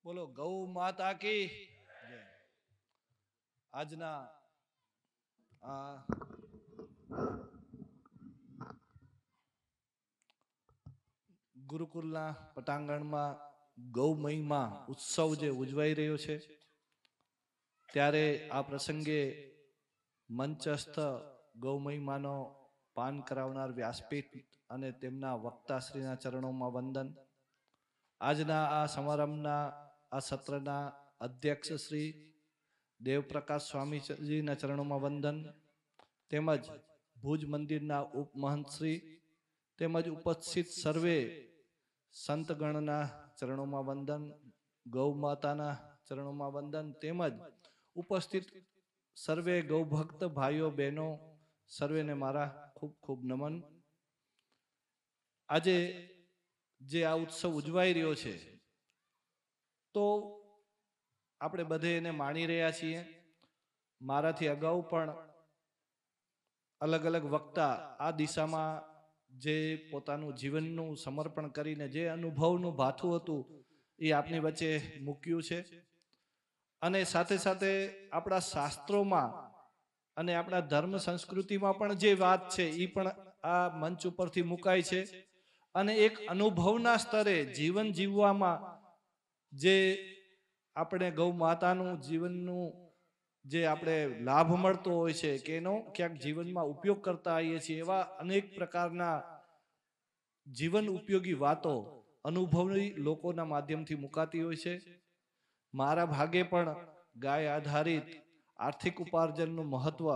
બોલો ગૌ માતા કી જય। આજના આ ગુરુકુલના પટાંગણમાં ગૌ મહિમા ઉત્સવ જે ઉજવાઈ રહ્યો છે ત્યારે આ પ્રસંગે મંચસ્થ ગૌ મહિમાનો પાન કરાવનાર વ્યાસપીઠ અને તેમના વક્તાશ્રીના ચરણોમાં વંદન। આજના આ સમારંભના આ સત્રના અધ્યક્ષ શ્રી દેવપ્રકાશ સ્વામીજીના ચરણોમાં વંદન, તેમજ ભુજ મંદિરના ઉપમહંત શ્રી તેમજ ઉપસ્થિત સર્વે સંતગણના ચરણોમાં વંદન, ગૌ માતાના ચરણોમાં વંદન, તેમજ ઉપસ્થિત સર્વે ગૌભક્ત ભાઈઓ બહેનો સર્વેને મારા ખૂબ ખૂબ નમન। આજે જે આ ઉત્સવ ઉજવાઈ રહ્યો છે તો આપણે બધે એને માણી રહ્યા છીએ। મારાથી અગાઉ પણ અલગ અલગ વક્તા આ દિશામાં જે પોતાનું જીવનનું સમર્પણ કરીને જે અનુભવનું ભાથું હતું એ આપની વચ્ચે મૂક્યું છે। અને સાથે સાથે આપણા શાસ્ત્રોમાં અને આપણા ધર્મ સંસ્કૃતિમાં પણ જે વાત છે એ પણ આ મંચ ઉપરથી મુકાય છે। અને એક અનુભવના સ્તરે જીવન જીવવામાં જે આપણે ગૌ માતાનું જીવનનું જે આપણે લાભ મળતો હોય છે કે એનો ક્યાંક જીવનમાં ઉપયોગ કરતા આવીએ છીએ એવા અનેક પ્રકારના જીવન ઉપયોગી વાતો અનુભવી લોકોના માધ્યમથી મુકાતી હોય છે। મારા ભાગે પણ ગાય આધારિત આર્થિક ઉપાર્જનનું મહત્વ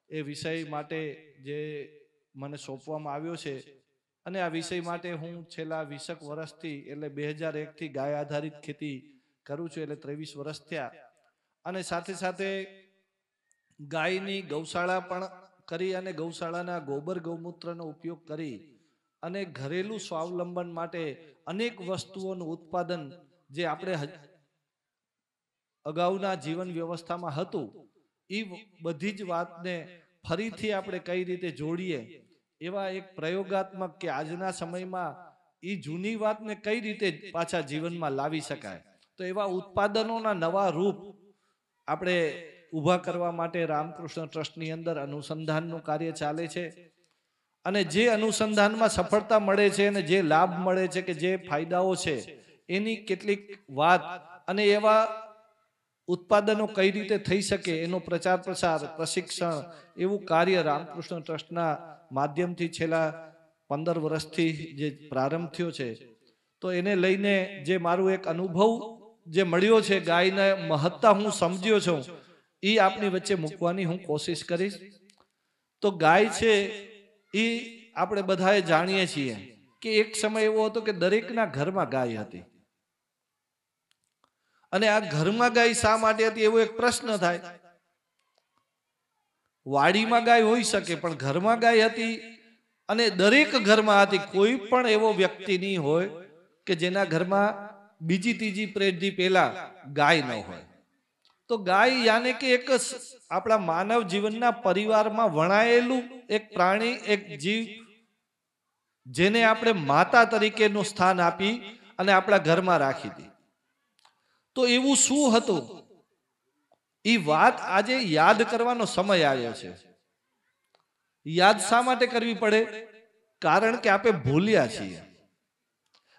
એ વિષય માટે જે મને સોંપવામાં આવ્યો છે અને આ વિષય માટે હું છેલ્લા 20 વર્ષથી એટલે 2001 થી ગાય આધારિત ખેતી કરું છું, એટલે 23 વર્ષ થયા। અને સાથે સાથે ગાયની ગૌશાળા પણ કરી અને ગૌશાળાના ગોબર ગૌમૂત્રનો ઉપયોગ કરી અને ઘરેલું સ્વાવલંબન માટે અનેક વસ્તુઓનું ઉત્પાદન જે આપણે અગાઉના જીવન વ્યવસ્થામાં હતું એ બધી જ વાતને ફરીથી આપણે કઈ રીતે જોડીએ એવા એક પ્રયોગાત્મક કે આજના સમયમાં એ જૂની વાતને કઈ રીતે પાછા જીવનમાં લાવી શકાય તો એવા ઉત્પાદનોના નવા રૂપ આપણે ઊભા કરવા માટે રામકૃષ્ણ ટ્રસ્ટની અંદર અનુસંધાનનું કાર્ય ચાલે છે। અને જે અનુસંધાનમાં સફળતા મળે છે અને જે લાભ મળે છે કે જે ફાયદાઓ છે એની કેટલીક વાત અને એવા ઉત્પાદનો કઈ રીતે થઈ શકે એનો પ્રચાર પ્રસાર પ્રશિક્ષણ એવું કાર્ય રામકૃષ્ણ ટ્રસ્ટના માધ્યમથી છેલ્લા 15 વર્ષથી જે પ્રારંભ થયો છે તો એને લઈને જે મારું એક અનુભવ જે મળ્યો છે ગાયને મહત્તા હું સમજ્યો છું એ આપની વચ્ચે મૂકવાની હું કોશિશ કરીશ। તો ગાય છે એ આપણે બધાએ જાણીએ છીએ કે એક સમય એવો હતો કે દરેકના ઘરમાં ગાય હતી અને આ ઘરમાં ગાય શા માટે હતી એવો એક પ્રશ્ન થાય। વાડીમાં ગાય હોઈ શકે પણ ઘરમાં ગાય હતી અને દરેક ઘરમાં હતી। કોઈ પણ એવો વ્યક્તિ નહીં હોય કે જેના ઘરમાં બીજી ત્રીજી પેઢી પહેલા ગાય ન હોય। તો ગાય યાને કે એક આપણા માનવ જીવનના પરિવારમાં વણાયેલું એક પ્રાણી એક જીવ જેને આપણે માતા તરીકેનું સ્થાન આપી અને આપણા ઘરમાં રાખી હતી। તો એવું શું હતું એ વાત આજે યાદ કરવાનો સમય આવ્યો છે। યાદ શા માટે કરવી પડે? કારણ કે આપણે ભૂલ્યા છીએ।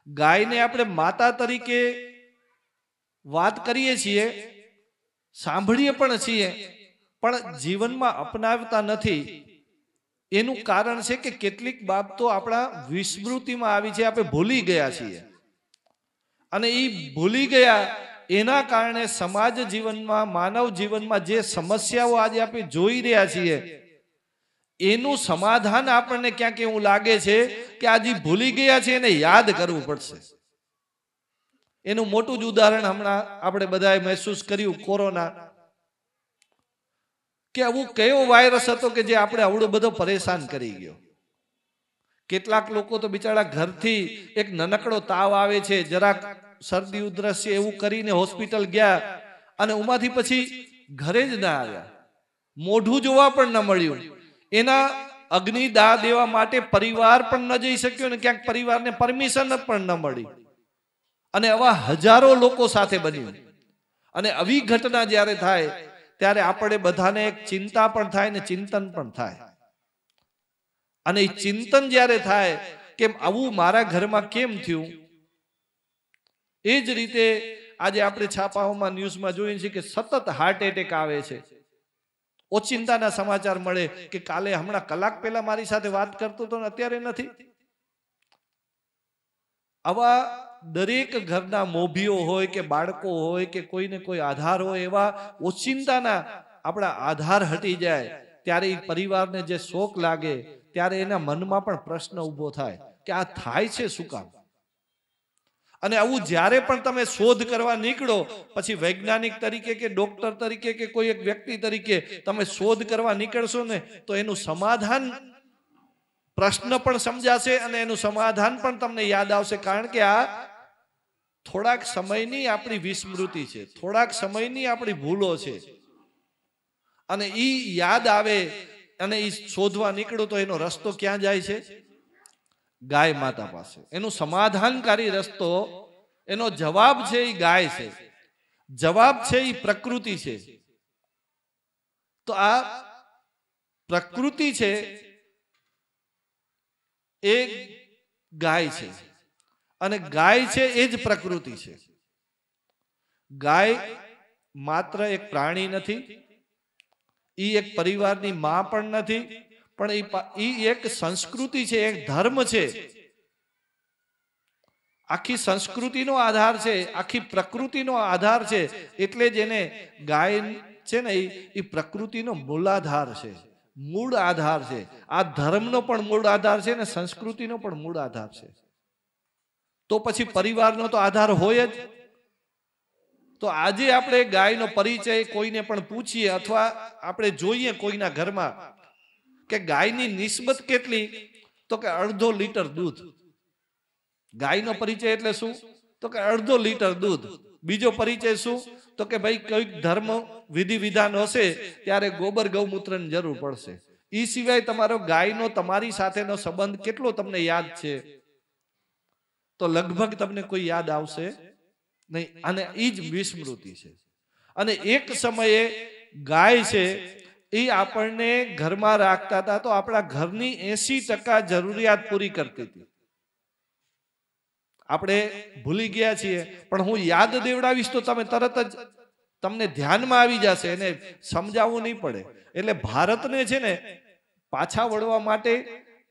ગાયને આપણે માતા તરીકે વાત કરીએ છીએ, સાંભળીએ પણ છીએ પણ જીવનમાં અપનાવતા નથી। એનું કારણ છે કે કેટલીક બાબતો આપણા વિસ્મૃતિમાં આવી છે, આપણે ભૂલી ગયા છીએ અને એ ભૂલી ગયા એના કારણે સમાજ જીવનમાં માનવ જીવનમાં જે સમસ્યાઓ આજે આપણે જોઈ રહ્યા છીએ એનું સમાધાન આપણને ક્યાંક એવું લાગે છે કે આજે ભૂલી ગયા છે એને યાદ કરવું પડશે। એનું મોટું જ ઉદાહરણ હમણાં આપણે બધાએ મહેસૂસ કર્યું કોરોના, કે આવું કયો વાયરસ હતો કે જે આપણે આવડો બધો પરેશાન કરી ગયો। કેટલાક લોકો તો બિચારા ઘરથી એક નનકડો તાવ આવે છે, જરાક શરદી ઉધરસ છે એવું કરીને હોસ્પિટલ ગયા અને ઉમાંથી પછી ઘરે જ ના આવ્યા, મોઢું જોવા પણ ન મળ્યું। એના અગ્નિદાહ દેવા માટે પરિવાર પણ ન જઈ શક્યો ને ક્યાંક પરિવારને પરમિશન પણ ન મળી અને આવા હજારો લોકો સાથે બન્યું. અને આવી ઘટના જ્યારે થાય ત્યારે આપણે બધાને એક ચિંતા પણ થાય ને ચિંતન પણ થાય. અને એ ચિંતન જ્યારે થાય કે આવું મારા ઘરમાં કેમ થયું, એ જ રીતે આજે આપણે છાપાઓમાં ન્યૂઝમાં જોઈએ છીએ કે સતત હાર્ટ એટેક આવે છે. ઓચિંતાના સમાચાર મળે કે કાલે હમણાં કલાક પહેલા મારી સાથે વાત કરતો હતો ને અત્યારે નથી. આવા દરેક ઘરના મોભીઓ હોય કે બાળકો હોય કે કોઈને કોઈ આધાર હોય, એવા ઓચિંતાના આપણા આધાર હટી જાય ત્યારે એ પરિવારને જે શોક લાગે ત્યારે એના મનમાં પણ પ્રશ્ન ઊભો થાય કે આ થાય છે શું કામ. અને આવું જ્યારે પણ તમે શોધ કરવા નીકળો, પછી વૈજ્ઞાનિક તરીકે કે ડોક્ટર તરીકે કે કોઈ એક વ્યક્તિ તરીકે તમે શોધ કરવા નીકળશો ને તો એનું સમાધાન, પ્રશ્ન પણ સમજાશે અને એનું સમાધાન પણ તમને યાદ આવશે. કારણ કે આ થોડાક સમયની આપણી વિસ્મૃતિ છે, થોડાક સમયની આપણી ભૂલો છે. અને ઈ યાદ આવે અને ઈ શોધવા નીકળો તો એનો રસ્તો ક્યાં જાય છે? ગાય માતા પાસે. એનું સમાધાનકારી રસ્તો, એનો જવાબ છે એ ગાય છે, જવાબ છે એ પ્રકૃતિ છે. તો આ પ્રકૃતિ છે એ ગાય છે અને ગાય છે એ જ પ્રકૃતિ છે. ગાય માત્ર એક પ્રાણી નથી, ઈ એક પરિવારની માં પણ નથી, પણ ઈ એક સંસ્કૃતિ છે, એક ધર્મ છે. આખી સંસ્કૃતિનો આધાર છે, આખી પ્રકૃતિનો આધાર છે. એટલે જ એને ગાય છે ને એ પ્રકૃતિનો મૂલાધાર છે, મૂળ આધાર છે. આ ધર્મનો પણ મૂળ આધાર છે ને સંસ્કૃતિનો પણ મૂળ આધાર છે. તો પછી પરિવારનો તો આધાર હોય જ. તો આજે આપણે ગાયનો પરિચય કોઈને પણ પૂછીએ અથવા આપણે જોઈએ કોઈના ઘરમાં કે ગાયની નિસ્બત કેટલી, તો કે અડધો લીટર દૂધ. ગાયનો પરિચય એટલે શું? તો કે અડધો લીટર દૂધ. બીજો પરિચય શું? તો કે ભાઈ કોઈક ધર્મ વિધિ વિધાન હશે ત્યારે ગોબર ગૌમૂત્રની જરૂર પડશે. એ સિવાય તમારો ગાયનો તમારી સાથેનો સંબંધ કેટલો તમને યાદ છે? તો લગભગ તમને કોઈ યાદ આવશે નહીં. અને એ જ વિસ્મૃતિ છે. અને એક સમયે ગાય છે એ આપણને ઘરમાં રાખતા હતા તો આપણા ઘરની 80% જરૂરિયાત પૂરી કરતી હતી. આપણે ભૂલી ગયા છીએ, પણ હું યાદ દેવડાવીશ તો તમે તરત જ તમને ધ્યાનમાં આવી જશે, એને સમજાવવું નહીં પડે. એટલે ભારતને છે ને પાછા વળવા માટે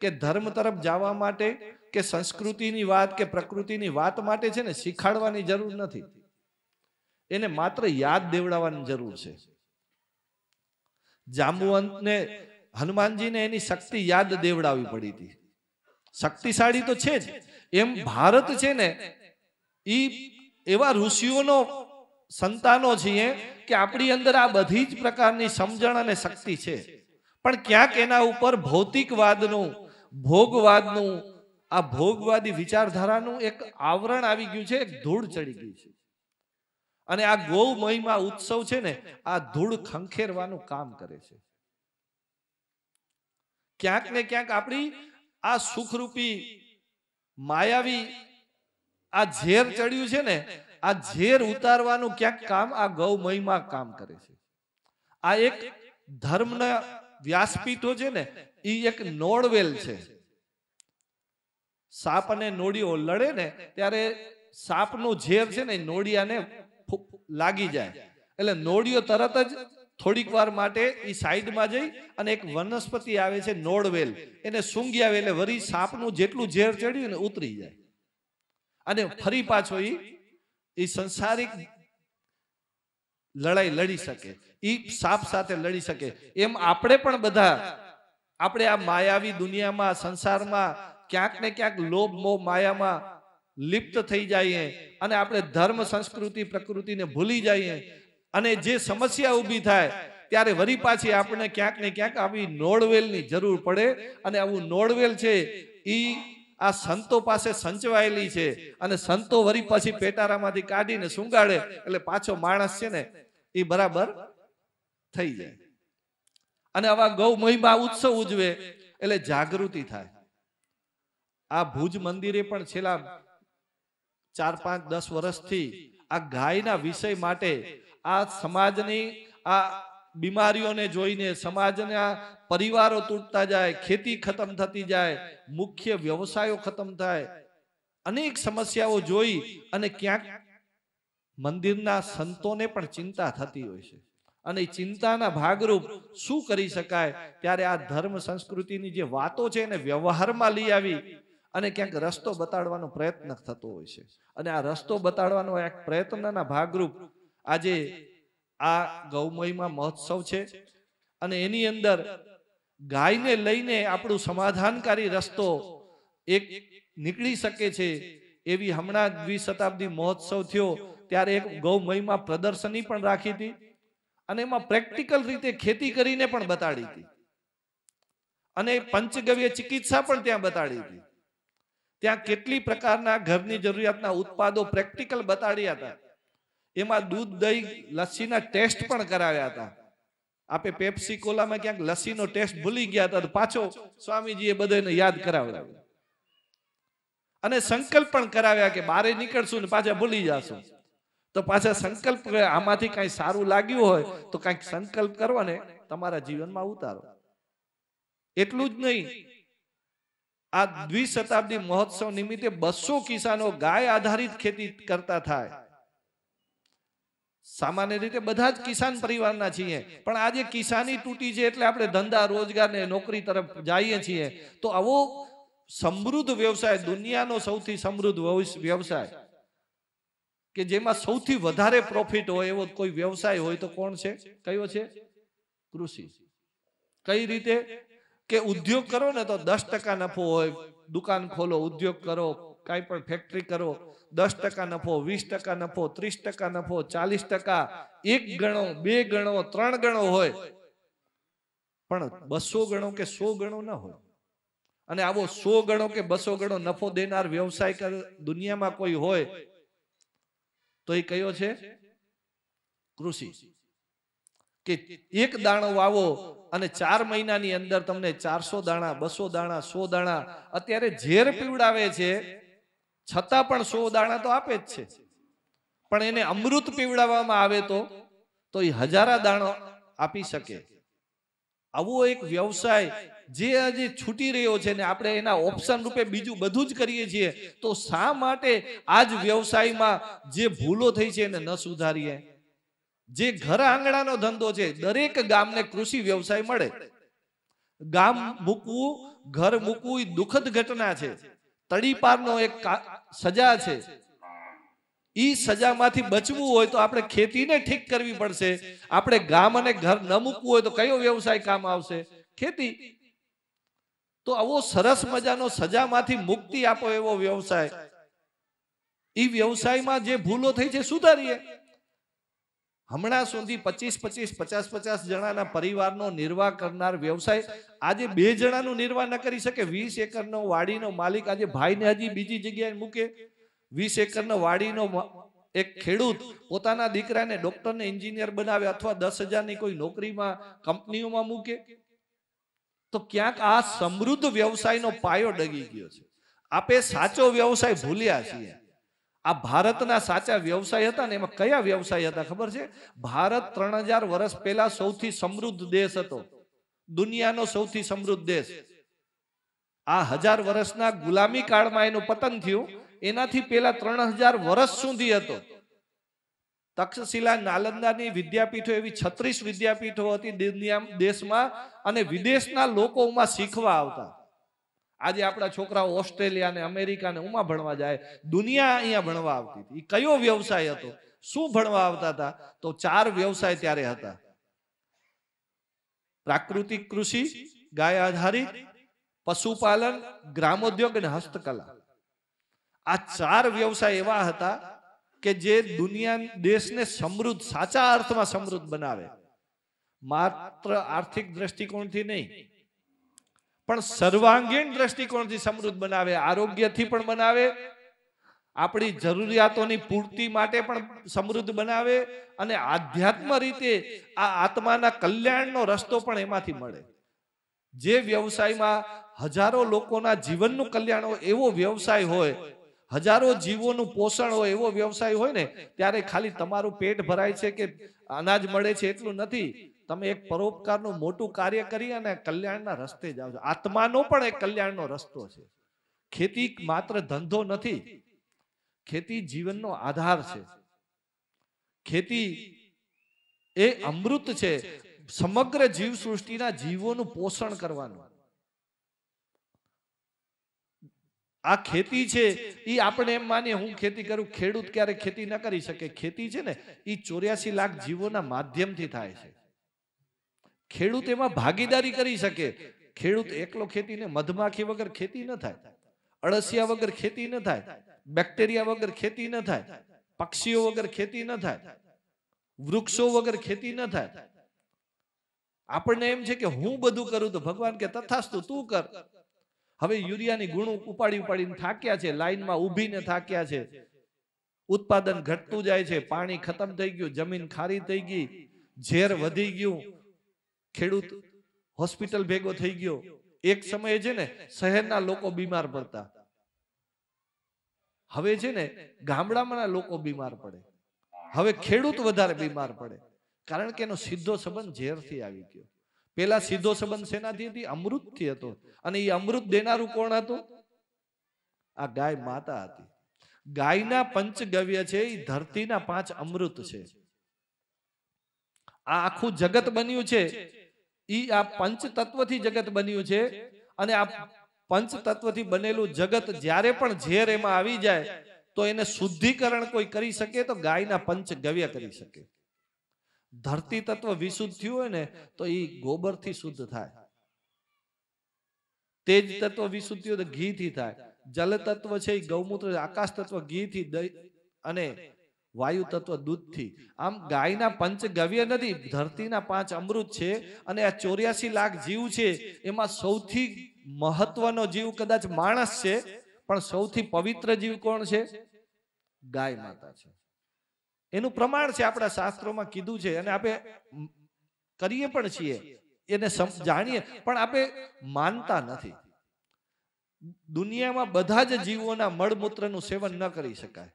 કે ધર્મ તરફ જવા માટે કે સંસ્કૃતિની વાત કે પ્રકૃતિની વાત માટે છે ને શીખાડવાની જરૂર નથી, એને માત્ર યાદ દેવડાવવાની જરૂર છે. જાંબુવંતને હનુમાનજીને એની શક્તિ યાદ દેવડાવી પડી હતી. શક્તિશાળી તો છે જ. એમ ભારત છે ને ઈ એવા ઋષિઓનો સંતાનો છીએ કે આપણી અંદર આ બધી જ પ્રકારની સમજણ અને શક્તિ છે. પણ ક્યાંક એના ઉપર ભૌતિકવાદનું, ભોગવાદનું, આ ભોગવાદી વિચારધારાનું એક આવરણ આવી ગયું છે, એક ધૂળ ચડી ગઈ છે. અને આ ગૌ મહિમા ઉત્સવ છે ને આ ધૂળ ખંખેરવાનું કામ કરે છે. ક્યાંક ને ક્યાંક આપણી આ સુખરૂપી માયાવી આ ઝેર ચડ્યું છે ને, આ ઝેર ઉતારવાનું ક્યાંક કામ આ ગૌ મહિમા કામ કરે છે. આ એક ધર્મના વ્યાસપીઠો છે ને એ એક નોળવેલ છે. સાપ અને નોળિયો લડે ને ત્યારે સાપનું ઝેર છે ને નોળિયાને લાગી જાય એટલે નોળિયો તરત જ થોડીક વાર માટે એ સાઈડમાં જઈ અને એક વનસ્પતિ આવે છે નોળવેલ, એને સૂંઘી આવે એટલે વળી સાપનું જેટલું ઝેર ચડ્યું ને ઉતરી જાય અને ફરી પાછો એ સંસારિક લડાઈ લડી શકે, એ સાપ સાથે લડી શકે. એમ આપણે પણ બધા આપણે આ માયાવી દુનિયામાં, સંસારમાં ક્યાંક ને ક્યાંક લોભ મોહ માયામાં લિપ્ત થઈ જઈએ અને આપણે ધર્મ સંસ્કૃતિ પ્રકૃતિને ભૂલી જઈએ અને જે સમસ્યા ઊભી થાય ત્યારે વળી પાછી આપણે ક્યાંક ને ક્યાંક આવી નોળવેલની જરૂર પડે. અને આવું નોળવેલ છે એ આ સંતો પાસે સંચવાયેલી છે અને સંતો વળી પછી પેટારામાંથી કાઢીને સુંગાડે એટલે પાછો માણસ છે ને એ બરાબર થઈ જાય. અને આવા ગૌ મહિમા ઉત્સવ ઉજવે એટલે જાગૃતિ થાય. આ ભુજ મંદિરે પણ છેલ્લા 4-5-10 વર્ષથી આ ગાયના વિષય માટે આ સમાજની આ બીમારીઓને જોઈને સમાજના પરિવારો તૂટતા જાય, ખેતી ખતમ થતી જાય, મુખ્ય વ્યવસાયો ખતમ થાય, અનેક સમસ્યાઓ જોઈ અને ક્યાંક મંદિરના સંતોને પણ ચિંતા થતી હોય છે. અને ચિંતાના ભાગરૂપ શું કરી શકાય ત્યારે આ ધર્મ સંસ્કૃતિની જે વાતો છે એને વ્યવહારમાં લઈ આવી અને ક્યાંક રસ્તો બતાડવાનો પ્રયત્ન થતો હોય છે. અને આ રસ્તો બતાડવાનો એક પ્રયત્નના ભાગરૂપ આજે આ ગૌમહિમા મહોત્સવ છે. અને એની અંદર ગાયને લઈને આપણું સમાધાનકારી રસ્તો એક નીકળી શકે છે એવી હમણાં દ્વિશતાબ્દી મહોત્સવ થયો ત્યારે એક ગૌમહિમા પ્રદર્શની પણ રાખી હતી અને એમાં પ્રેક્ટિકલ રીતે ખેતી કરીને પણ બતાડી હતી અને પંચગવ્ય ચિકિત્સા પણ ત્યાં બતાડી હતી. ત્યાં કેટલી પ્રકારના ઘરની જરૂરિયાતના ઉત્પાદો પ્રેક્ટિકલ બતાડ્યા હતા. એમાં દૂધ, દહીં, લસ્સીના ટેસ્ટ પણ કરાવ્યા હતા. આપે પેપ્સી કોલામાં ક્યાંક લસ્સીનો ટેસ્ટ ભૂલી ગયા હતા તો પાછો સ્વામીજીએ બધાને યાદ કરાવ્યા અને સંકલ્પ પણ કરાવ્યા કે બારે નીકળશું ને પાછા ભૂલી જાશું. તો પાછા સંકલ્પ આમાંથી કઈ સારું લાગ્યું હોય તો કઈક સંકલ્પ કરો ને તમારા જીવનમાં ઉતારો. એટલું જ નહીં, આ દ્વિશતાબ્દી મહોત્સવ નિમિત્તે 200 કિસાનો ગાય આધારિત ખેતી કરતા થાય. સામાન્ય રીતે બધા જ કિસાન પરિવારના છીએ, પણ આજે કિસાની તૂટી છે એટલે આપણે ધંધા, રોજગાર ને નોકરી તરફ જઈએ છીએ. તો આવો સમૃદ્ધ વ્યવસાય, દુનિયાનો સૌથી સમૃદ્ધ વ્યવસાય કે જેમાં સૌથી વધારે પ્રોફિટ હોય એવો કોઈ વ્યવસાય હોય તો કોણ છે? કયો છે? કૃષિ. કઈ રીતે કે ઉદ્યોગ કરો ને તો 10% નફો હોય. દુકાન ખોલો, ઉદ્યોગ કરો, કઈ પણ ફેક્ટરી કરો, 10% નફો, 20% નફો, 30% નફો, 40%, 1 ગણો, 2 ગણો, 3 ગણો હોય, પણ 200 ગણો કે 100 ગણો ના હોય. અને આવો 100 ગણો કે 200 ગણો નફો દેનાર વ્યવસાય દુનિયામાં કોઈ હોય તો એ કયો છે? કૃષિ. કે એક દાણો વાવો અને 4 મહિનાની અંદર તમને 400 દાણા, 200 દાણા, 100 દાણા, અત્યારે ઝેર પીવડાવે છે છતાં પણ 100 દાણા તો આપે જ છે. પણ એને અમૃત પીવડાવવામાં આવે તો એ 1000 દાણો આપી શકે. આવો એક વ્યવસાય જે આજે છૂટી રહ્યો છે ને આપણે એના ઓપ્શન રૂપે બીજું બધું જ કરીએ છીએ, તો શા માટે આજ વ્યવસાયમાં જે ભૂલો થઈ છે એને ન સુધારીએ? જે ઘર આંગણાનો ધંધો છે, દરેક ગામને કૃષિ વ્યવસાય મળે. ગામ મૂકવું, ઘર મૂકવું એ દુઃખદ ઘટના છે. તડીપારનો એક સજા છે. ઈ સજામાંથી બચવું હોય તો આપણે ખેતીને ઠીક કરવી પડશે. આપણે ગામ અને ઘર ન મૂકવું હોય તો કયો વ્યવસાય કામ આવશે? ખેતી. તો આવો સરસ મજાનો સજામાંથી મુક્તિ આપો એવો વ્યવસાય, ઈ વ્યવસાયમાં જે ભૂલો થઈ છે સુધારીએ. હમણાં સુધી 25-25, 50-50 જણાના પરિવારનો નિર્વાહ કરનાર વ્યવસાય આજે 2 જણાનું નિર્વાહ ન કરી શકે. 20 એકરનો વાડીનો માલિક આજે ભાઈને હજી બીજી જગ્યાએ મૂકે. 20 એકરનો વાડીનો એક ખેડૂત પોતાના દીકરાને ડોક્ટરને, એન્જિનિયર બનાવે અથવા 10,000ની કોઈ નોકરીમાં, કંપનીઓમાં મૂકે. તો ક્યાંક આ સમૃદ્ધ વ્યવસાયનો પાયો ડગી ગયો છે. આપે સાચો વ્યવસાય ભૂલ્યા છીએ. આ ભારતના સાચા વ્યવસાય હતા ને એમાં કયા વ્યવસાય હતા ખબર છે? ભારત 3000 વર્ષ પહેલા સૌથી સમૃદ્ધ દેશ હતો, દુનિયાનો સૌથી સમૃદ્ધ દેશ. આ 1000 વર્ષના ગુલામી કાળમાં એનું પતન થયું. એનાથી પહેલા 3000 વર્ષ સુધી હતો. તક્ષશિલા, નાલંદાની વિદ્યાપીઠો એવી 36 વિદ્યાપીઠો હતી દેશમાં, અને વિદેશના લોકોમાં શીખવા આવતા. આજે આપણા છોકરાઓ ઓસ્ટ્રેલિયા ને અમેરિકા ને ઉમાં ભણવા જાય, દુનિયા અહીંયા ભણવા આવતી હતી. કયો વ્યવસાય હતો? શું ભણવા આવતા હતા? તો 4 વ્યવસાય ત્યારે હતા: પ્રાકૃતિક કૃષિ, ગાય આધારિત, પશુપાલન, ગ્રામોદ્યોગ અને હસ્તકલા. આ 4 વ્યવસાય એવા હતા કે જે દુનિયા, દેશને સમૃદ્ધ, સાચા અર્થમાં સમૃદ્ધ બનાવે. માત્ર આર્થિક દ્રષ્ટિકોણથી નહીં, પણ સર્વાંગીણ દ્રષ્ટિકોણથી સમૃદ્ધ બનાવે. આરોગ્યથી પણ બનાવે, આપણી જરૂરિયાતોની પૂર્તિ માટે પણ સમૃદ્ધ બનાવે, અને આધ્યાત્મ રીતે આ આત્માના કલ્યાણનો રસ્તો પણ એમાંથી મળે. જે વ્યવસાયમાં હજારો લોકોના જીવનનું કલ્યાણ હોય એવો વ્યવસાય હોય. હજારો જીવોનું પોષણ હોય એવો વ્યવસાય હોય ને, ત્યારે ખાલી તમારું પેટ ભરાય છે કે અનાજ મળે છે એટલું નથી. તમે એક પરોપકારનું મોટું કાર્ય કરી અને કલ્યાણના રસ્તે જાઓ છો. આત્માનો પણ એક કલ્યાણનો રસ્તો છે. ખેતી માત્ર ધંધો નથી, ખેતી જીવનનો આધાર છે. ખેતી એ અમૃત છે, સમગ્ર જીવ સૃષ્ટિના જીવોનું પોષણ કરવાનું. આ ખેતી છે એ આપણે એમ માનીએ હું ખેતી કરું, ખેડૂત ક્યારે ખેતી ન કરી શકે. ખેતી છે ને એ 84 લાખ જીવોના માધ્યમથી થાય છે. ખેડૂત એમાં ભાગીદારી કરી શકે. ખેડૂત એકલો ખેતીને, મધમાખી વગર ખેતી ન થાય, અળસિયા વગર ખેતી ન થાય, બેક્ટેરિયા વગર ખેતી ન થાય, પક્ષીઓ વગર ખેતી ન થાય, વૃક્ષો વગર ખેતી ન થાય. આપણને એમ છે કે હું બધું કરું, તો ભગવાન કે તથાસ્તુ તું કર. હવે યુરિયાની ગુણો ઉપાડીને થાક્યા છે, લાઈનમાં ઊભીને થાક્યા છે, ઉત્પાદન ઘટતું જાય છે, પાણી ખતમ થઈ ગયું, જમીન ખારી થઈ ગઈ, ઝેર વધી ગયું, ખેડૂત હોસ્પિટલ ભેગો થઈ ગયો. એક સમયે છે ને શહેરના લોકો બીમાર પડતા, હવે છે ને ગામડામાં લોકો બીમાર પડે. હવે ખેડૂત વધારે બીમાર પડે, કારણ કે એનો સીધો સંબંધ ઝેરથી આવી ગયો. પેલા સીધો સંબંધ શેનાથી હતી? અમૃતથી હતો. અને એ અમૃત દેનારું કોણ હતું? આ ગાય માતા હતી. ગાયના પંચગવ્ય છે એ ધરતીના 5 અમૃત છે. આ આખું જગત બન્યું છે ઈ આ પંચ તત્વથી જગત બન્યું છે. અને આ પંચ તત્વથી બનેલું જગત જ્યારે પણ ઝેર એમાં આવી જાય તો એને શુદ્ધિકરણ કોઈ કરી શકે તો ગાયના પંચગવ્ય કરી શકે. ધરતી તત્વ વિશુદ્ધ થયું હોય ને તો ઈ ગોબરથી શુદ્ધ થાય. તેજ તત્વ વિશુદ્ધ થયું તો ઘીથી થાય. જલ તત્વ છે એ ગૌમૂત્ર, આકાશ તત્વ ઘીથી, અને વાયુ તત્વ દૂધથી. આમ ગાયના પંચગવ્ય નથી, ધરતીના 5 અમૃત છે. અને આ 84 લાખ જીવ છે એમાં સૌથી મહત્વનો જીવ કદાચ માણસ છે, પણ સૌથી પવિત્ર જીવ કોણ છે? ગાય માતા છે. એનું પ્રમાણ છે, આપણા શાસ્ત્રોમાં કીધું છે, અને આપણે કરીએ પણ છીએ, એને જાણીએ, પણ આપણે માનતા નથી. દુનિયામાં બધા જ જીવોના મળમૂત્રનું સેવન ન કરી શકાય.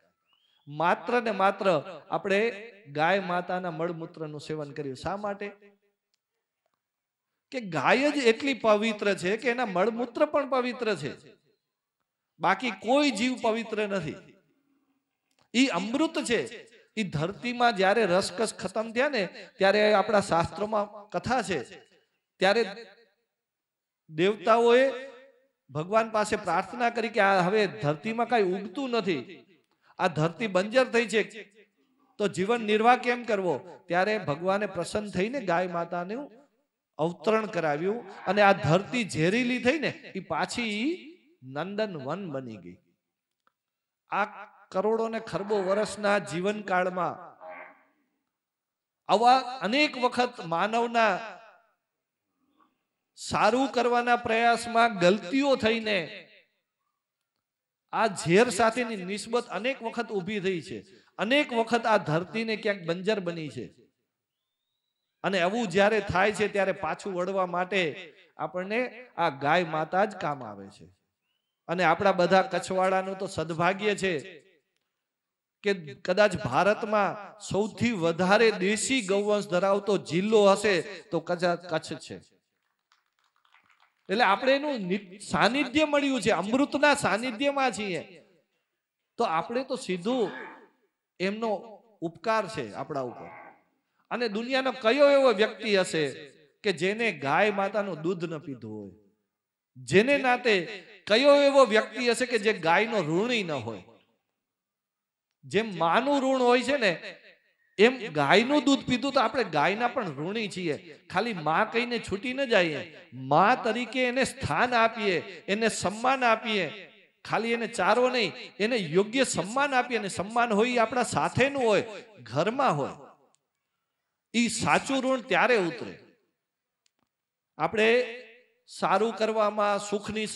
માત્ર ને માત્ર આપણે ગાય માતાના મળમૂત્રનું સેવન કર્યું. શા માટે? કે ગાય જ એટલી પવિત્ર છે કે એના મળમૂત્ર પણ પવિત્ર છે. બાકી કોઈ જીવ પવિત્ર નથી. ઈ અમૃત છે. ઈ ધરતીમાં જ્યારે રસકસ ખતમ થયા ને ત્યારે આપણા શાસ્ત્રોમાં કથા છે, ત્યારે દેવતાઓએ ભગવાન પાસે પ્રાર્થના કરી કે આ હવે ધરતીમાં કઈ ઉગતું નથી, આ ધરતી બંજર થઈ છે, તો જીવન નિર્વાહ કેમ કરવો? ત્યારે ભગવાને પ્રસન્ન થઈને ગાય માતાનું અવતરણ કરાવ્યું, અને આ ધરતી ઝેરીલી થઈને એ પાછી નંદન વન બની ગઈ. આ કરોડો ને ખરબો વર્ષના જીવનકાળમાં આવા અનેક વખત માનવના સારું કરવાના પ્રયાસમાં ગલતીઓ થઈને આ ઝેર સાથેની નિસ્બત અનેક વખત ઊભી થઈ છે. અનેક વખત આ ધરતીને ક્યાંક બંજર બની છે. અને આવું જ્યારે થાય છે ત્યારે પાછું વળવા માટે આપણને આ ગાય માતા જ કામ આવે છે. અને આપણા બધા કચ્છવાળાનું તો સદભાગ્ય છે કે કદાચ ભારતમાં સૌથી વધારે દેશી ગૌવંશ ધરાવતો જિલ્લો હશે તો કચ્છ છે. એટલે આપણે એનું સાનિધ્ય મળ્યું છે, અમૃતના સાનિધ્યમાં છીએ, તો આપણે તો સીધું એમનો ઉપકાર છે આપણા ઉપર. અને દુનિયાનો કયો એવો વ્યક્તિ હશે કે જેને ગાય માતાનું દૂધ ન પીધું હોય? જેને નાતે કયો એવો વ્યક્તિ હશે કે જે ગાયનો ઋણી ન હોય? જેમ માનું ઋણ હોય છે ને, એમ ગાયનું દૂધ પીધું તો આપણે ગાયના પણ ઋણી છીએ. ખાલી માં કહીને છૂટી ન જઈએ, માં તરીકે એને સ્થાન આપીએ, એને સન્માન આપીએ. ખાલી એને ચારો નહીં, એને યોગ્ય સન્માન આપીએ. અને સન્માન હોય આપણા સાથેનું હોય, ઘરમાં હોય. ઈ સાચું ઋણ ત્યારે ઉતરે. આપણે સારું કરવામાં, સુખની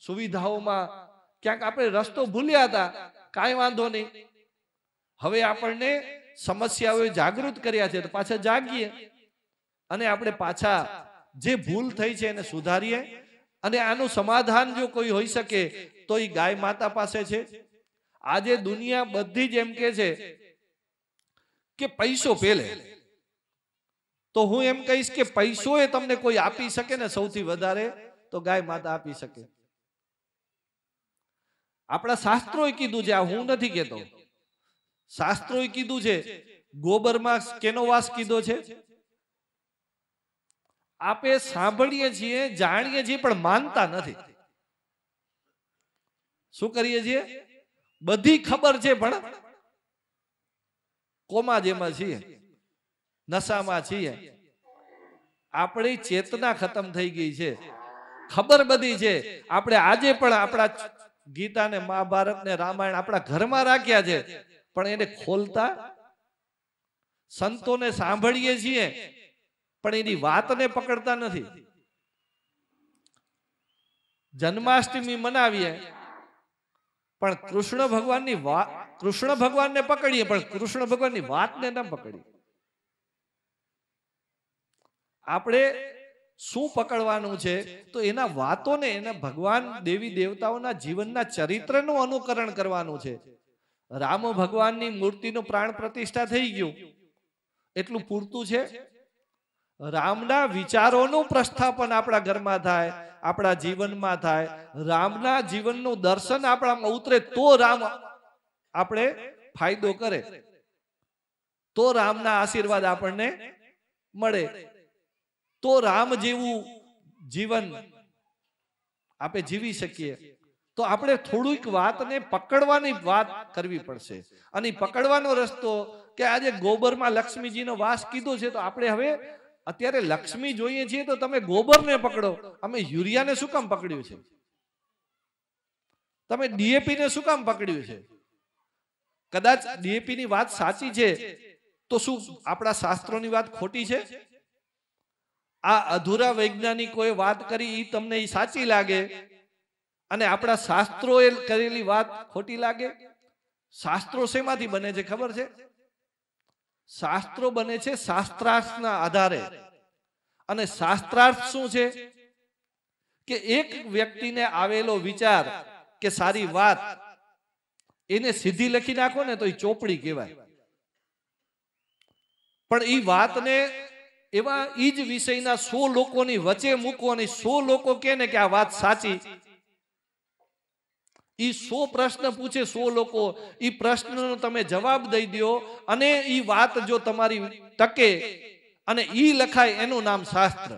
સુવિધાઓમાં ક્યાંક આપણે રસ્તો ભૂલ્યા હતા, કાંઈ વાંધો નહીં. હવે આપણને સમસ્યાઓએ જાગૃત કર્યા છે તો પાછા જાગીએ અને આપણે પાછા જે ભૂલ થઈ છે એને સુધારીએ. અને આનું સમાધાન જો કોઈ હોઈ શકે તો એ ગાય માતા પાસે છે. આજે દુનિયા બધી જ એમ કે છે કે પૈસો પેલે, તો હું એમ કહીશ કે પૈસો એ તમને કોઈ આપી શકે ને સૌથી વધારે તો ગાય માતા આપી શકે. આપણા શાસ્ત્રોએ કીધું છે, આ હું નથી કહેતો, શાસ્ત્રોએ કીધું છે. ગોબરમાં કેનો વાસ કીધો છે? આપે સાંભળીએ છીએ, જાણીએ છીએ, પણ માનતા નથી. શું કરીએ છીએ? બધી ખબર છે પણ કોમા જેમાં છીએ, નશામાં છીએ. આપણી ચેતના ખતમ થઈ ગઈ છે. ખબર બધી છે, આપણે આજે પણ આપણા ગીતા ને મહાભારત ને રામાયણ આપણા ઘરમાં રાખ્યા છે, પણ એને ખોલતા, સંતોને સાંભળીએ છીએ પણ એની વાતને પકડતા નથી. જન્માષ્ટમી મનાવીએ પણ કૃષ્ણ ભગવાનની વાત, કૃષ્ણ ભગવાનને પકડીએ પણ કૃષ્ણ ભગવાનની વાતને ન પકડીએ. આપણે શું પકડવાનું છે? તો એના વાતોને, એના ભગવાન દેવી દેવતાઓના જીવનના ચરિત્રનું અનુકરણ કરવાનું છે. રામ ભગવાનની મૂર્તિનું પ્રાણ પ્રતિષ્ઠા થઈ ગયું, એટલું પૂરતું છે? રામના વિચારોનું પ્રસ્થાપન આપણા ઘરમાં થાય, આપણા જીવનમાં થાય. રામના જીવનનું દર્શન આપણામાં ઉતરે તો રામ આપણે ફાયદો કરે, તો રામના આશીર્વાદ આપણને મળે, તો રામ જેવું જીવન આપણે જીવી શકીએ. તો આપણે થોડીક વાતને પકડવાની વાત કરવી પડશે. અને પકડવાનો રસ્તો કે આજે ગોબરમાં લક્ષ્મીજીનો વાસ કીધો છે, તો આપણે હવે અત્યારે લક્ષ્મી જોઈએ છીએ તો તમે ગોબરને પકડો. અમે યુરિયાને શું કામ પકડ્યું છે? તમે ડીએપી ને શું કામ પકડ્યું છે? કદાચ ડીએપી ની વાત સાચી છે, તો શું આપણા શાસ્ત્રોની વાત ખોટી છે? આ અધૂરા વૈજ્ઞાનિકોએ વાત કરી એ તમને એ સાચી લાગે અને આપણા શાસ્ત્રોએ કરેલી વાત ખોટી લાગે? શાસ્ત્રો શેમાંથી બને છે ખબર છે? શાસ્ત્રો બને છે શાસ્ત્રાર્થના આધારે. અને શાસ્ત્રાર્થ શું છે? કે એક વ્યક્તિને આવેલો વિચાર કે સારી વાત, એને સીધી લખી નાખો ને તો એ ચોપડી કહેવાય. પણ એ વાતને એવા ઈ જ વિષયના 100 લોકોની વચ્ચે મૂકો અને 100 લોકો કહે ને કે આ વાત સાચી, ઈ 100 પ્રશ્ન પૂછે 100 લોકો, ઈ પ્રશ્નનો તમે જવાબ દઈ દો અને ઈ વાત જો તમારી ટકે અને ઈ લખાય, એનું નામ શાસ્ત્ર.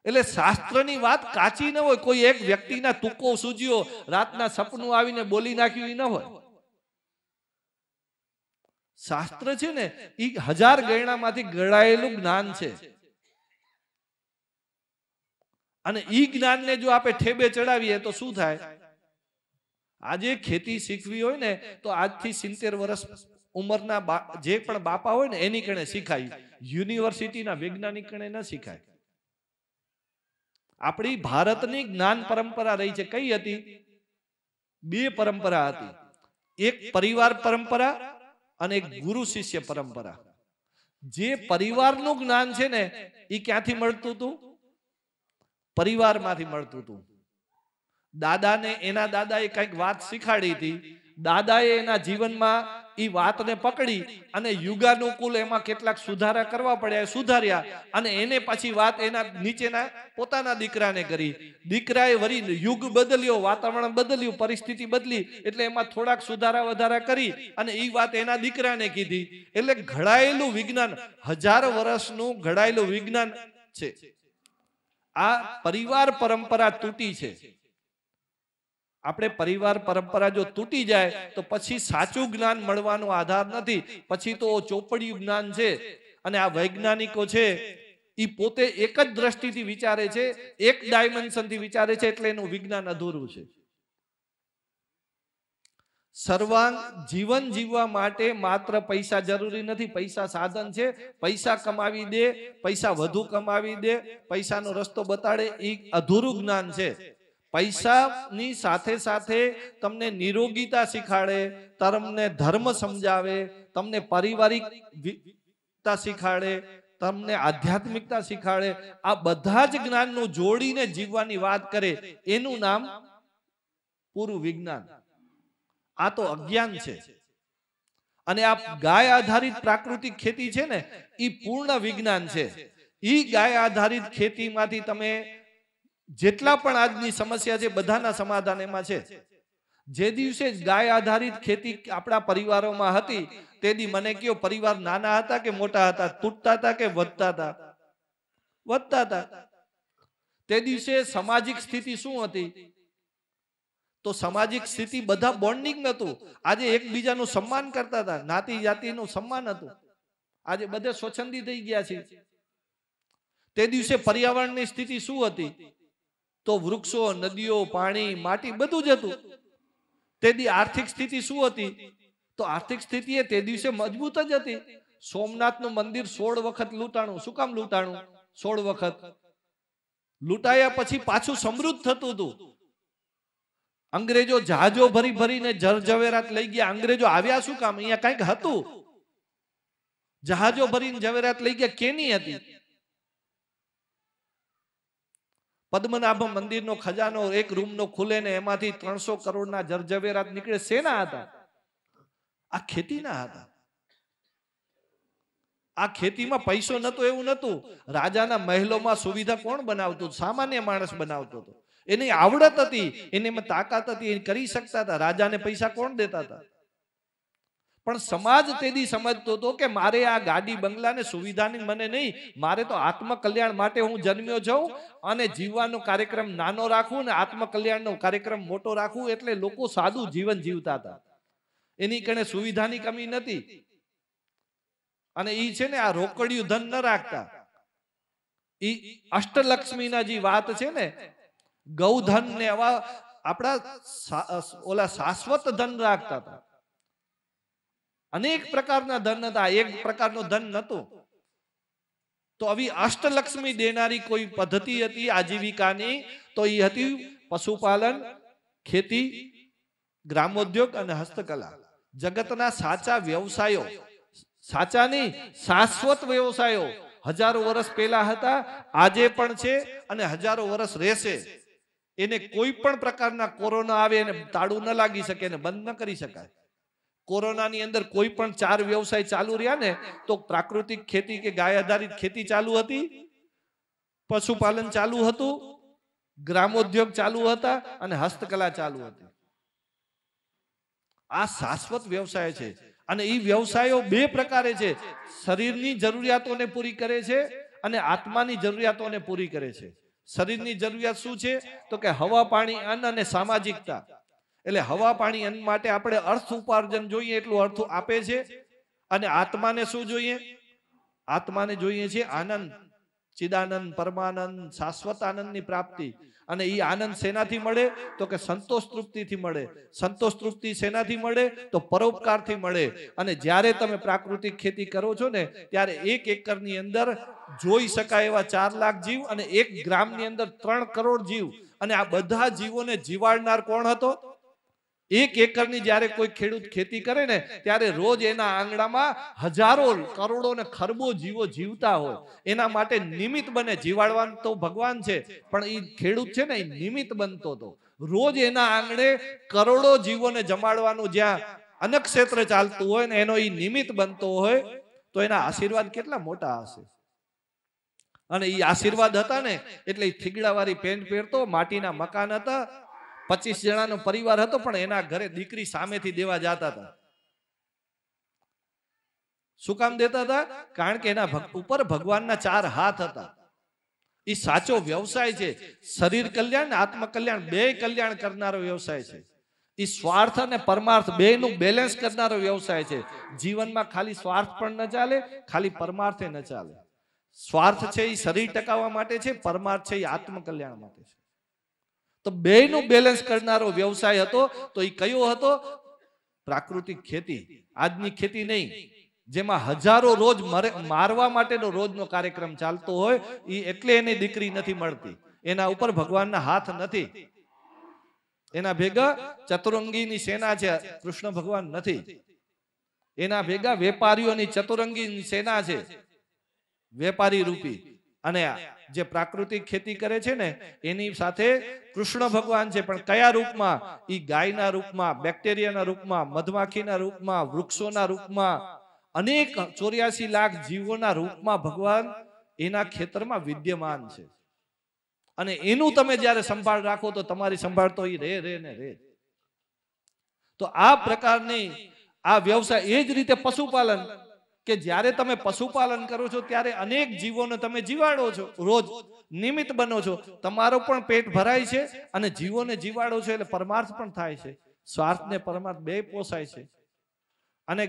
એટલે શાસ્ત્રની વાત કાચી ન હોય. કોઈ એક વ્યક્તિના તુક્કો સૂજ્યો, રાતના સપનું આવીને બોલી નાખ્યું, ઈ ન હોય. શાસ્ત્ર છે ને ઈ 1000 ગયણામાંથી ઘડાયેલું જ્ઞાન છે. અને ઈ જ્ઞાનને જો આપણે ઠેબે ચડાવીએ તો શું થાય? આજે ખેતી શીખવી હોય ને તો આજથી 70 વર્ષ ઉંમરના જે પણ બાપા હોય ને એની કણે શીખાય, યુનિવર્સિટીના વૈજ્ઞાનિક કણે ન શીખાય. આપણી ભારતની જ્ઞાન પરંપરા રહી છે. કઈ હતી? 2 પરંપરા હતી. એક પરિવાર પરંપરા અને એક ગુરુ શિષ્ય પરંપરા. જે પરિવારનું જ્ઞાન છે ને એ ક્યાંથી મળતું હતું? પરિવારમાંથી મળતું હતું. દાદાને એના દાદાએ કંઈક વાત શીખાડી હતી, દાદાએ એના જીવનમાં એ વાતને પકડી અને યુગાનુકૂળ એમાં કેટલાક સુધારા કરવા પડ્યા, સુધાર્યા અને એને પછી વાત એના નીચેના પોતાના દીકરાને કરી. દીકરાએ વળી યુગ બદલ્યો, વાતાવરણ બદલ્યું, પરિસ્થિતિ બદલી એટલે એમાં થોડાક સુધારા વધારા કરી અને એ વાત એના દીકરાને કીધી. એટલે ઘડાયેલું વિજ્ઞાન, 1000 વર્ષનું ઘડાયેલું વિજ્ઞાન છે. આ પરિવાર પરંપરા તૂટી છે. આપણે પરિવાર પરંપરા જો તૂટી જાય તો પછી સાચું જ્ઞાન મળવાનો આધાર નથી, પછી તો ચોપડિયું જ્ઞાન છે. અને આ વૈજ્ઞાનિકો છે એ પોતે એક જ દ્રષ્ટિથી વિચારે છે, એક ડાયમેન્શનથી વિચારે છે, એટલે એનું વિજ્ઞાન અધૂરું છે. સર્વાંગ જીવન જીવવા માટે માત્ર પૈસા જરૂરી નથી. પૈસા સાધન છે. પૈસા કમાવી દે, પૈસા વધુ કમાવી દે, પૈસાનો રસ્તો બતાડે, એ અધૂરું જ્ઞાન છે. પૈસાની સાથે સાથે તમને નિરોગીતા શીખાડે, તમને ધર્મ સમજાવે, તમને પારિવારિકતા શીખાડે, તમને આધ્યાત્મિકતા શીખાડે. આ બધા જ જ્ઞાનનું જોડીને જીવવાની વાત કરે, એનું નામ પૂરું વિજ્ઞાન. આ તો અજ્ઞાન છે. અને આ ગાય આધારિત પ્રાકૃતિક ખેતી છે ને, એ પૂર્ણ વિજ્ઞાન છે. ઈ ગાય આધારિત ખેતીમાંથી તમે જેટલા પણ આજની સમસ્યા છે બધાના સમાધાન એમાં છે. જે દિવસે ગાય આધારિત ખેતી આપણા પરિવારોમાં હતી તે દી મને કયો પરિવાર નાના હતા કે મોટા હતા, તૂટતા હતા કે વધતા હતા? વધતા હતા. તે દિવસે સામાજિક સ્થિતિ શું હતી? તો સામાજિક સ્થિતિ બધા બોન્ડિંગ નતું. આજે એકબીજાનું સન્માન કરતા હતા, નાતી જાતિનું સન્માન હતું. આજે બધે સ્વચ્છંદી થઈ ગયા છે. તે દિવસે પર્યાવરણની સ્થિતિ શું હતી? તો વૃક્ષો, નદીઓ, પાણી, માટી બધું જ હતું. તે દી આર્થિક સ્થિતિ શું હતી? તો આર્થિક સ્થિતિ એ તે દિવસે મજબૂત જ હતી. સોમનાથનું મંદિર 16 વખત લૂંટાણું. શું કામ લૂંટાણું? 16 વખત લૂંટાયા પછી પાછું સમૃદ્ધ થતું હતું. અંગ્રેજો જહાજો ભરી ભરીને જરજવેરાત લઈ ગયા. અંગ્રેજો આવ્યા શું કામ? અહીંયા કંઈક હતું. જહાજો ભરીને જવેરાત લઈ ગયા. કેની હતી? પદ્મનાભ મંદિરનો ખજાનો એક રૂમનો ખુલે ને એમાંથી 300 કરોડના જરજવેરાત નીકળે. શેના હતા? આ ખેતીના હતા. આ ખેતીમાં પૈસો નતો એવું નતું. રાજાના મહેલોમાં સુવિધા કોણ બનાવતું? સામાન્ય માણસ બનાવતો હતો. એની આવડત હતી, એની તાકાત હતી, એ કરી શકતા હતા. રાજાને પૈસા કોણ દેતા હતા? પણ સમાજ તેદી સમજતો હતો કે મારે આ ગાડી બંગલા ને સુવિધાની મને નહીં, મારે તો આત્મકલ્યાણ માટે હું જન્મ્યો છું અને જીવવાનો કાર્યક્રમ નાનો રાખવું ને આત્મકલ્યાણનો કાર્યક્રમ મોટો રાખવું. એટલે લોકો સાદું જીવન જીવતા હતા. એની કણે સુવિધાની કમી નથી. અને ઈ છે ને આ રોકડિયું ધન ન રાખતા. ઈ અષ્ટલક્ષ્મીના જે વાત છે ને, ગૌધન ને આવા આપણા ઓલા શાશ્વત ધન રાખતા હતા. અનેક પ્રકારના ધન હતા, એક પ્રકારનો ધન નતો. તો આવી અષ્ટલક્ષ્મી દેનારી કોઈ પદ્ધતિ હતી આજીવિકાની, તો એ હતી પશુપાલન, ખેતી, ગ્રામોદ્યોગ અને હસ્તકલા. જગતના સાચા વ્યવસાયો, સાચા નહીં શાશ્વત વ્યવસાયો હજારો વર્ષ પહેલા હતા, આજે પણ છે અને હજારો વર્ષ રહેશે. એને કોઈ પણ પ્રકારના કોરોના આવે એને તાળું ન લાગી શકે, એને બંધ ન કરી શકાય. કોરોનાની અંદર કોઈ પણ 4 વ્યવસાય ચાલુ રહ્યા ને, તો પ્રાકૃતિક ખેતી કે ગાય આધારિત ખેતી ચાલુ હતી, પશુપાલન ચાલુ હતું, ગ્રામોદ્યોગ ચાલુ હતા અને હસ્તકલા ચાલુ હતી. આ શાશ્વત વ્યવસાય છે. અને એ વ્યવસાયો 2 પ્રકારે છે. શરીરની જરૂરિયાતોને પૂરી કરે છે અને આત્માની જરૂરિયાતોને પૂરી કરે છે. શરીરની જરૂરિયાત શું છે? તો કે હવા, પાણી, અન્ન અને સામાજિકતા. એટલે હવા, પાણી, અન્ન માટે આપણે અર્થ ઉપાર્જન જોઈએ એટલું અર્થ આપે છે. અને આત્માને શું જોઈએ? આત્માને જોઈએ છે આનંદ, ચિદાનંદ, પરમાનંદ, શાશ્વત આનંદની પ્રાપ્તિ. અને એ આનંદ શેનાથી મળે? તો કે સંતોષ તૃપ્તિથી મળે. સંતોષ તૃપ્તિ શેનાથી મળે? તો પરોપકારથી મળે. અને જ્યારે તમે પ્રાકૃતિક ખેતી કરો છો ને, ત્યારે 1 એકરની અંદર જોઈ શકાય એવા 4 લાખ જીવ અને 1 ગ્રામની અંદર 3 કરોડ જીવ. અને આ બધા જીવોને જીવાડનાર કોણ હતો? 1 એકરની જ્યારે કોઈ ખેડૂત ખેતી કરે ને, ત્યારે રોજ એના આંગણામાં હજારો, કરોડો ને ખરબો જીવો જીવતા હોય. એના માટે નિમિત્ત બને. જીવાડવાનું તો ભગવાન છે, પણ એ ખેડૂત છે ને, એ નિમિત્ત બનતો હતો. રોજ એના આંગણે કરોડો જીવોને જમાડવાનું જ્યાં અન્નક્ષેત્ર ચાલતું હોય ને, એનો એ નિમિત્ત બનતો હોય, તો એના આશીર્વાદ કેટલા મોટા હશે. અને એ આશીર્વાદ હતા ને, એટલે થીગડાવાળી પેન્ટ પહેરતો, માટીના મકાન હતા, 25 જણાનો પરિવાર હતો, પણ એના ઘરે દીકરી સામેથી દેવા જતા હતા. શું કામ દેતા હતા? કારણ કે એના ઉપર ભગવાનના 4 હાથ હતા. એ સાચો વ્યવસાય છે. શરીર કલ્યાણ, આત્મકલ્યાણ 2 કલ્યાણ કરનારો વ્યવસાય છે. એ સ્વાર્થ અને પરમાર્થ 2નું બેલેન્સ કરનારો વ્યવસાય છે. જીવનમાં ખાલી સ્વાર્થ પણ ન ચાલે, ખાલી પરમાર્થે ન ચાલે. સ્વાર્થ છે એ શરીર ટકાવવા માટે છે, પરમાર્થ છે એ આત્મકલ્યાણ માટે છે. તો 2નું બેલેન્સ કરનારો વ્યવસાય હતો. તો એ કયો હતો? પ્રાકૃતિક ખેતી. આજની ખેતી નહીં, જેમાં હજારો રોજ મારવા માટેનો રોજનો કાર્યક્રમ ચાલતો હોય. એટલે એની દીકરી નથી મળતી, એના ઉપર ભગવાનના હાથ નથી. એના ભેગા ચતુરંગીની સેના છે, કૃષ્ણ ભગવાન નથી. એના ભેગા વેપારીઓની ચતુરંગીની સેના છે, વેપારી રૂપી. અને જે પ્રાકૃતિક ખેતી કરે છે ને એની સાથે કૃષ્ણ ભગવાન છે, પણ કયા રૂપમાં? ઈ ગાયના રૂપમાં, બેક્ટેરિયાના રૂપમાં, મધમાખીના રૂપમાં, વૃક્ષોના રૂપમાં, અનેક 84 લાખ જીવોના રૂપમાં ભગવાન એના ખેતરમાં વિદ્યમાન છે. અને એનું તમે જ્યારે સંભાળ રાખો તો તમારી સંભાળ તો ઈ રે ને રે. તો આ પ્રકારની આ વ્યવસાય, એ જ રીતે પશુપાલન, કે જ્યારે તમે પશુપાલન કરો છો ત્યારે અનેક જીવોને તમે જીવાડો છો, રોજ નિમિત્ત બનો છો, તમારો પણ પેટ ભરાય છે અને જીવોને જીવાડો છો એટલે પરમાર્થ પણ થાય છે. સ્વાર્થ ને પરમાર્થ બે પોસાય છે. અને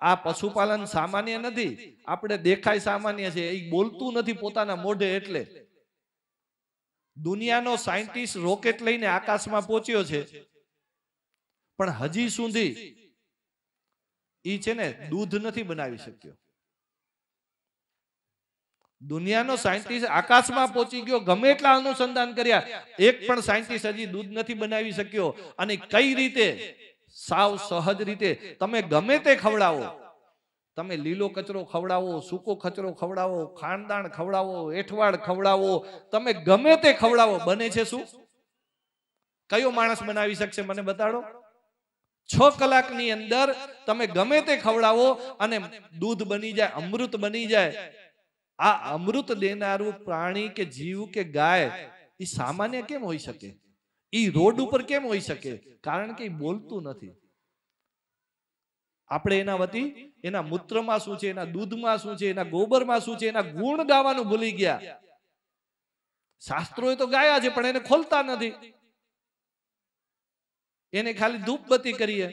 આ પશુપાલન સામાન્ય નથી. આપણે દેખાય સામાન્ય છે, એ બોલતું નથી પોતાના મોઢે. એટલે દુનિયાનો સાયન્ટિસ્ટ રોકેટ લઈને આકાશમાં પહોંચ્યો છે, પણ હજી સુધી ઈ છે ને દૂધ નથી બનાવી શક્યો. દુનિયાનો સાયન્ટિસ્ટ આકાશમાં પહોંચી ગયો, ગમે એટલા અનુસંધાન કર્યા, એક પણ સાયન્ટિસ્ટ હજી દૂધ નથી બનાવી શક્યો. અને કઈ રીતે? સાવ સહજ રીતે. તમે ગમે તે ખવડાવો, તમે લીલો કચરો ખવડાવો, સૂકો કચરો ખવડાવો, ખાંડદાણ ખવડાવો, એઠવાડ ખવડાવો, તમે ગમે તે ખવડાવો, બને છે શું? કયો માણસ બનાવી શકશે? મને બતાડો. 6 કલાકની અંદર તમે ગમે તે ખવડાવો અને દૂધ બની જાય, અમૃત બની જાય. આ અમૃત દેનારું પ્રાણી કે જીવ કે ગાય એ સામાન્ય કેમ હોઈ શકે? એ રોડ ઉપર કેમ હોઈ શકે? કારણ કે એ બોલતું નથી. આપણે એના વતી એના મૂત્રમાં શું છે, એના દૂધમાં શું છે, એના ગોબરમાં શું છે, એના ગુણ ગાવાનું ભૂલી ગયા. શાસ્ત્રોએ તો ગાયા છે પણ એને ખોલતા નથી. એને ખાલી ધૂપબત્તી કરીએ.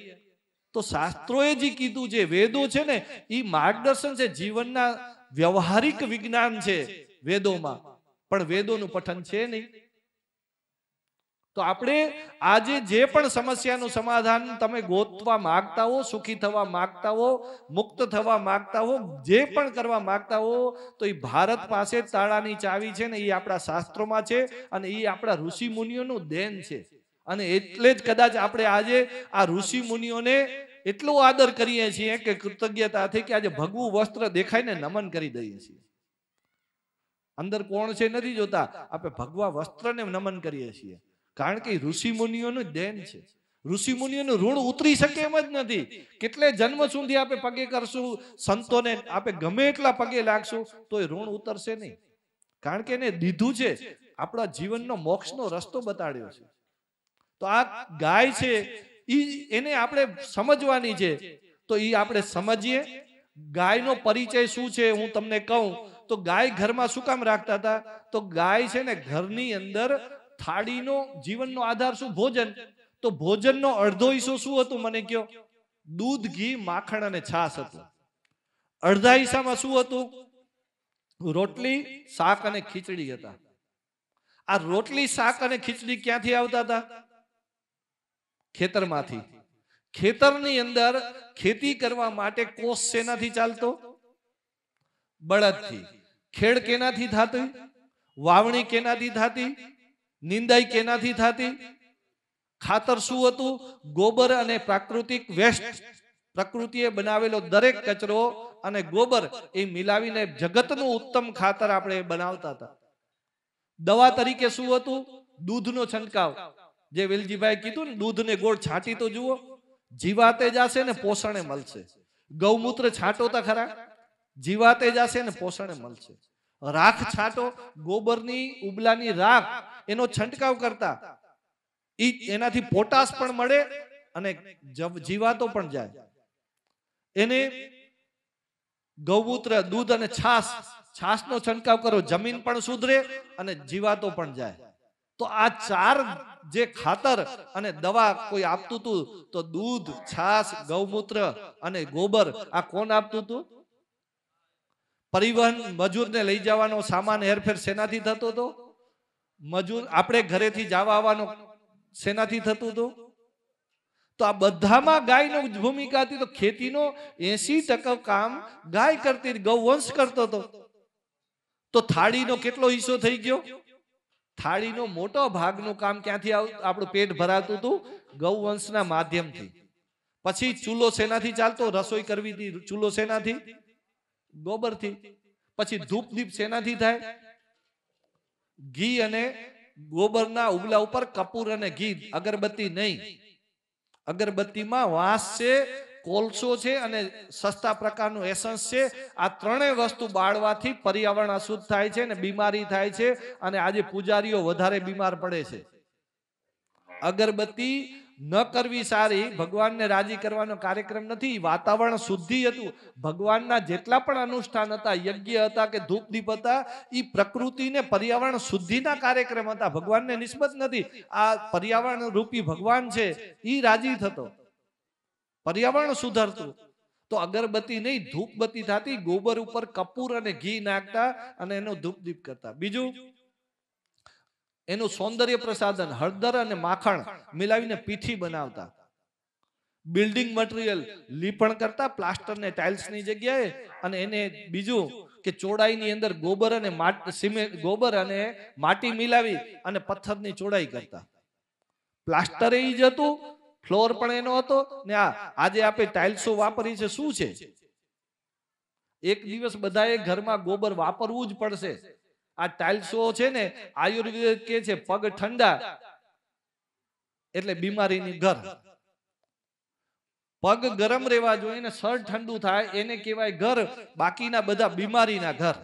તો શાસ્ત્રોએ જે કીધું છે, વેદો છે ને, એ માર્ગદર્શન છે, જીવનના વ્યવહારિક વિજ્ઞાન છે વેદોમાં. પણ વેદોનું પઠન છે નહીં. તો આપણે આજે જે પણ સમસ્યાનું સમાધાન તમે ગોતવા માંગતા હો, સુખી થવા માંગતા હો, મુક્ત થવા માંગતા હો, જે પણ કરવા માંગતા હો, તો એ ભારત પાસે તાળાની ચાવી છે ને, એ આપણા શાસ્ત્રોમાં છે અને એ આપણા ઋષિ મુનિઓનું દેન છે. અને એટલે જ કદાચ આપણે આજે આ ઋષિ મુનિઓને એટલો આદર કરીએ છીએ કે કૃતજ્ઞતાથી, કે આજે ભગવું વસ્ત્ર દેખાઈને નમન કરી દઈએ છીએ. અંદર કોણ છે નથી જોતા, આપણે ભગવા વસ્ત્રને નમન કરીએ છીએ. કારણ કે ઋષિ મુનિઓનું દેન છે. ઋષિ મુનિઓનું ઋણ ઉતરી શકે એમ જ નથી. કેટલે જન્મ સુધી આપણે પગે કરશું, સંતોને આપણે ગમે એટલા પગે લાગશું, તો એ ઋણ ઉતરશે નહીં. કારણ કે એને દીધું છે, આપણા જીવનનો મોક્ષનો રસ્તો બતાડ્યો છે. તો આ ગાય છે, એને આપણે સમજવાની છે. તો એ આપણે સમજીએ. ગાયનો પરિચય શું છે હું તમને કહું તો, ગાય ઘરમાં શું કામ રાખતા હતા? તો ગાય છે ને ઘરની અંદર થાળીનો જીવનનો આધાર શું? ભોજન. તો ભોજનનો અડધો હિસ્સો શું હતું? મને કયો. દૂધ, ઘી, માખણ અને છાશ હતું. અડધા હિસ્સામાં શું હતું? રોટલી, શાક અને ખીચડી હતા. આ રોટલી, શાક અને ખીચડી ક્યાંથી આવતા હતા? ખેતરમાંથી. ખેતરની અંદર ખેતી કરવા માટે કોષ શેનાથી ચાલતો? બળદથી. ખેડ કેનાથી થતી? વાવણી કેનાથી થતી? નિંદાઈ કેનાથી થતી? ખાતર શું હતું? ગોબર અને પ્રાકૃતિક વેસ્ટ, પ્રકૃતિએ બનાવેલો દરેક કચરો અને ગોબર એ મિલાવીને જગતનું ઉત્તમ ખાતર આપણે બનાવતા હતા. દવા તરીકે શું હતું? દૂધનો છંટકાવ. જે વેલજીભાઈ કીધું ને, દૂધને ગોળ છાંટી તો જુઓ, જીવાતે જશે ને પોષણે મળશે. ગૌમૂત્ર છાંટો તો ખરા, જીવાતે જશે ને પોષણે મળશે. રાખ છાંટો, ગોબરની ઉબલાની રાખ, એનો છંટકાવ કરતા, એનાથી પોટાશ પણ મળે અને જીવાતો પણ જાય. એને ગૌમૂત્ર, દૂધ અને છાશનો છંટકાવ કરો, જમીન પણ સુધરે અને જીવાતો પણ જાય. તો આ ચાર જે ખાતર અને દવા કોઈ આપતું હતું, તો દૂધ, છાશ, ગૌમૂત્ર અને ગોબર, આ કોણ આપતું હતું? પરિવહન, મજૂરને લઈ જવાનો સામાન હેરફેર શેનાથી થતો હતો? મજૂર, આપણે ઘરેથી જવા આવવાનો શેનાથી થતું હતું? તો આ બધામાં ગાયનો ભૂમિકા હતી. તો ખેતીનો 80% કામ ગાય કરતી, ગૌવંશ કરતો હતો. તો થાળીનો કેટલો હિસ્સો થઈ ગયો? થાળીનો મોટો ભાગનું કામ ક્યાંથી આપણું પેટ ભરાતું હતું? ગૌવંશના માધ્યમથી. પછી ચૂલો શેનાથી ચાલતો? રસોઈ કરવી હતી, ચૂલો શેનાથી? ગોબરથી. પછી ધૂપ દીપ શેનાથી થાય? ઘી અને ગોબરના ઉબલા ઉપર કપૂર અને ઘી, અગરબત્તી નહીં. અગરબત્તીમાં વાંસ છે, કોલસો છે અને સસ્તા પ્રકારનું એસન્સ છે. આ ત્રણેય વસ્તુ બાળવાથી પર્યાવરણ અશુદ્ધ થાય છે અને બીમારી થાય છે, અને આજે પૂજારીઓ વધારે બીમાર પડે છે. અગરબત્તી ન કરવી સારી, ભગવાનને રાજી કરવાનો કાર્યક્રમ નથી. વાતાવરણ શુદ્ધિ હતું. ભગવાનના જેટલા પણ અનુષ્ઠાન હતા, યજ્ઞ હતા કે ધૂપ દીપ હતા, એ પ્રકૃતિને પર્યાવરણ શુદ્ધિના કાર્યક્રમ હતા. ભગવાનને નિસ્બત નથી. આ પર્યાવરણ રૂપી ભગવાન છે, એ રાજી થતો, પર્યાવરણ સુધરતું. તો અગરબત્તી નહીં, ધૂપબત્તી થતી. ગોબર ઉપર કપૂર અને ઘી નાખતા અને એનો ધૂપ દીપ કરતા. બીજું, એનું સૌંદર્ય પ્રસાધન હળદર અને માખણ મિલાવીને પીઠી બનાવતા. બિલ્ડિંગ મટીરિયલ લીપણ કરતા, પ્લાસ્ટર ને ટાઇલ્સ ની જગ્યાએ. અને એને બીજું કે ચોડાઈની અંદર ગોબર અને સિમેન્ટ, ગોબર અને માટી મિલાવી અને પથ્થરની ચોડાઈ કરતા. પ્લાસ્ટર એ જ હતું, ફ્લોર પણ એનો હતો ને. આજે આપણે ટાઇલ્સો વાપરી છે, શું છે? એક દિવસ બધાએ ઘરમાં ગોબર વાપરવું જ પડશે. આ ટાઇલ્સો છે ને, આયુર્વેદ કે છે પગ ઠંડા એટલે બીમારીની ઘર. પગ ગરમ રહેવા જોઈએ ને સર ઠંડુ થાય એને કહેવાય ઘર. બાકીના બધા બીમારીના ઘર.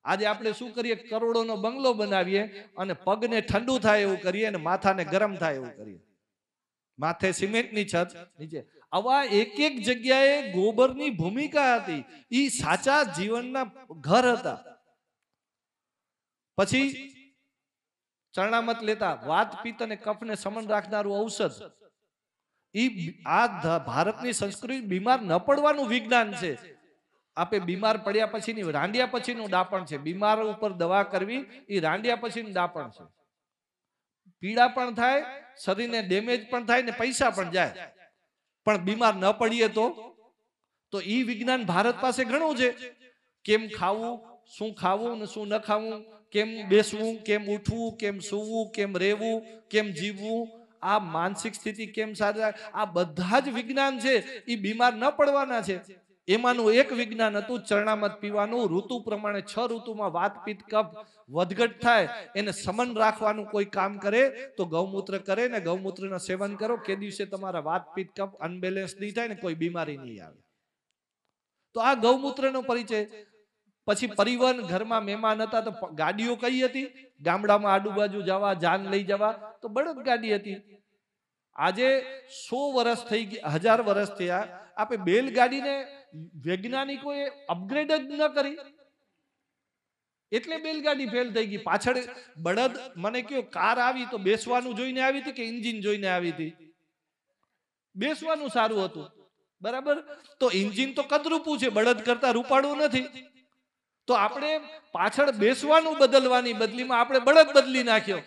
આજે આપણે શું કરીએ? કરોડોનો બંગલો બનાવીએ અને પગને ઠંડુ થાય એવું કરીએ અને માથાને ગરમ થાય એવું કરીએ. માથે સિમેન્ટની છત, નીચે. આવા એક એક જગ્યાએ ગોબરની ભૂમિકા હતી. ઈ સાચા જીવનના ઘર હતા. પછી ચરણામત લેતા, વાત પિત્ત અને કફને સમન રાખનારું ઔષધ. આ ભારતની સંસ્કૃતિ બીમાર ન પડવાનું વિજ્ઞાન છે. આપે બીમાર પડ્યા પછીની, રાંડિયા પછીનું ડાપણ છે. બીમાર ઉપર દવા કરવી એ રાંડિયા પછીનું ડાપણ છે. પીડા પણ થાય, શરીરને ડેમેજ પણ થાય ને પૈસા પણ જાય. પણ બીમાર ન પડીએ તો ઈ વિજ્ઞાન ભારત પાસે ઘણું છે. કેમ ખાવું, શું ખાવું ને શું ન ખાવું, કેમ બેસવું, કેમ ઉઠવું, કેમ સૂવું, કેમ રહેવું, કેમ જીવવું, આ માનસિક સ્થિતિ કેમ સારી, આ બધા જ વિજ્ઞાન છે. એ બીમાર ન પડવાના છે. એમાંનું એક વિજ્ઞાન હતું ચરણામત પીવાનું. ઋતુ પ્રમાણે 6 ઋતુમાં વાત પિત્ત કફ વધઘટ થાય, એને સમન રાખવાનું કોઈ કામ કરે તો ગૌમૂત્ર કરે ને ગૌમૂત્રના સેવન કરો. કે દિવસે તમારા વાત પિત્ત કફ અનબેલેન્સ નહીં થાય ને કોઈ બીમારી નહીં આવે. તો આ ગૌમૂત્રનો પરિચય. પછી પરિવહન, ઘરમાં મહેમાન હતા તો ગાડીઓ કઈ હતી? ગામડામાં આડુબાજુ જવા, જાન લઈ જવા તો બળદ ગાડી હતી. આજે 100 વર્ષ થઈ ગયા, 1000 વર્ષ થયા, આપણે બેલગાડીને વૈજ્ઞાનિકોએ અપગ્રેડ જ ન કરી એટલે બેલગાડી ફેલ થઈ ગઈ. પાછળ બળદ, મને કયો કાર આવી તો બેસવાનું જોઈને આવી હતી કે એન્જિન જોઈને આવી હતી? બેસવાનું સારું હતું, બરાબર. તો એન્જિન તો કદરૂપું છે, બળદ કરતા રૂપાળું નથી. તો આપણે પાછળ બેસવાનું બદલવાની બદલીમાં આપણે બળદ બદલી નાખ્યો.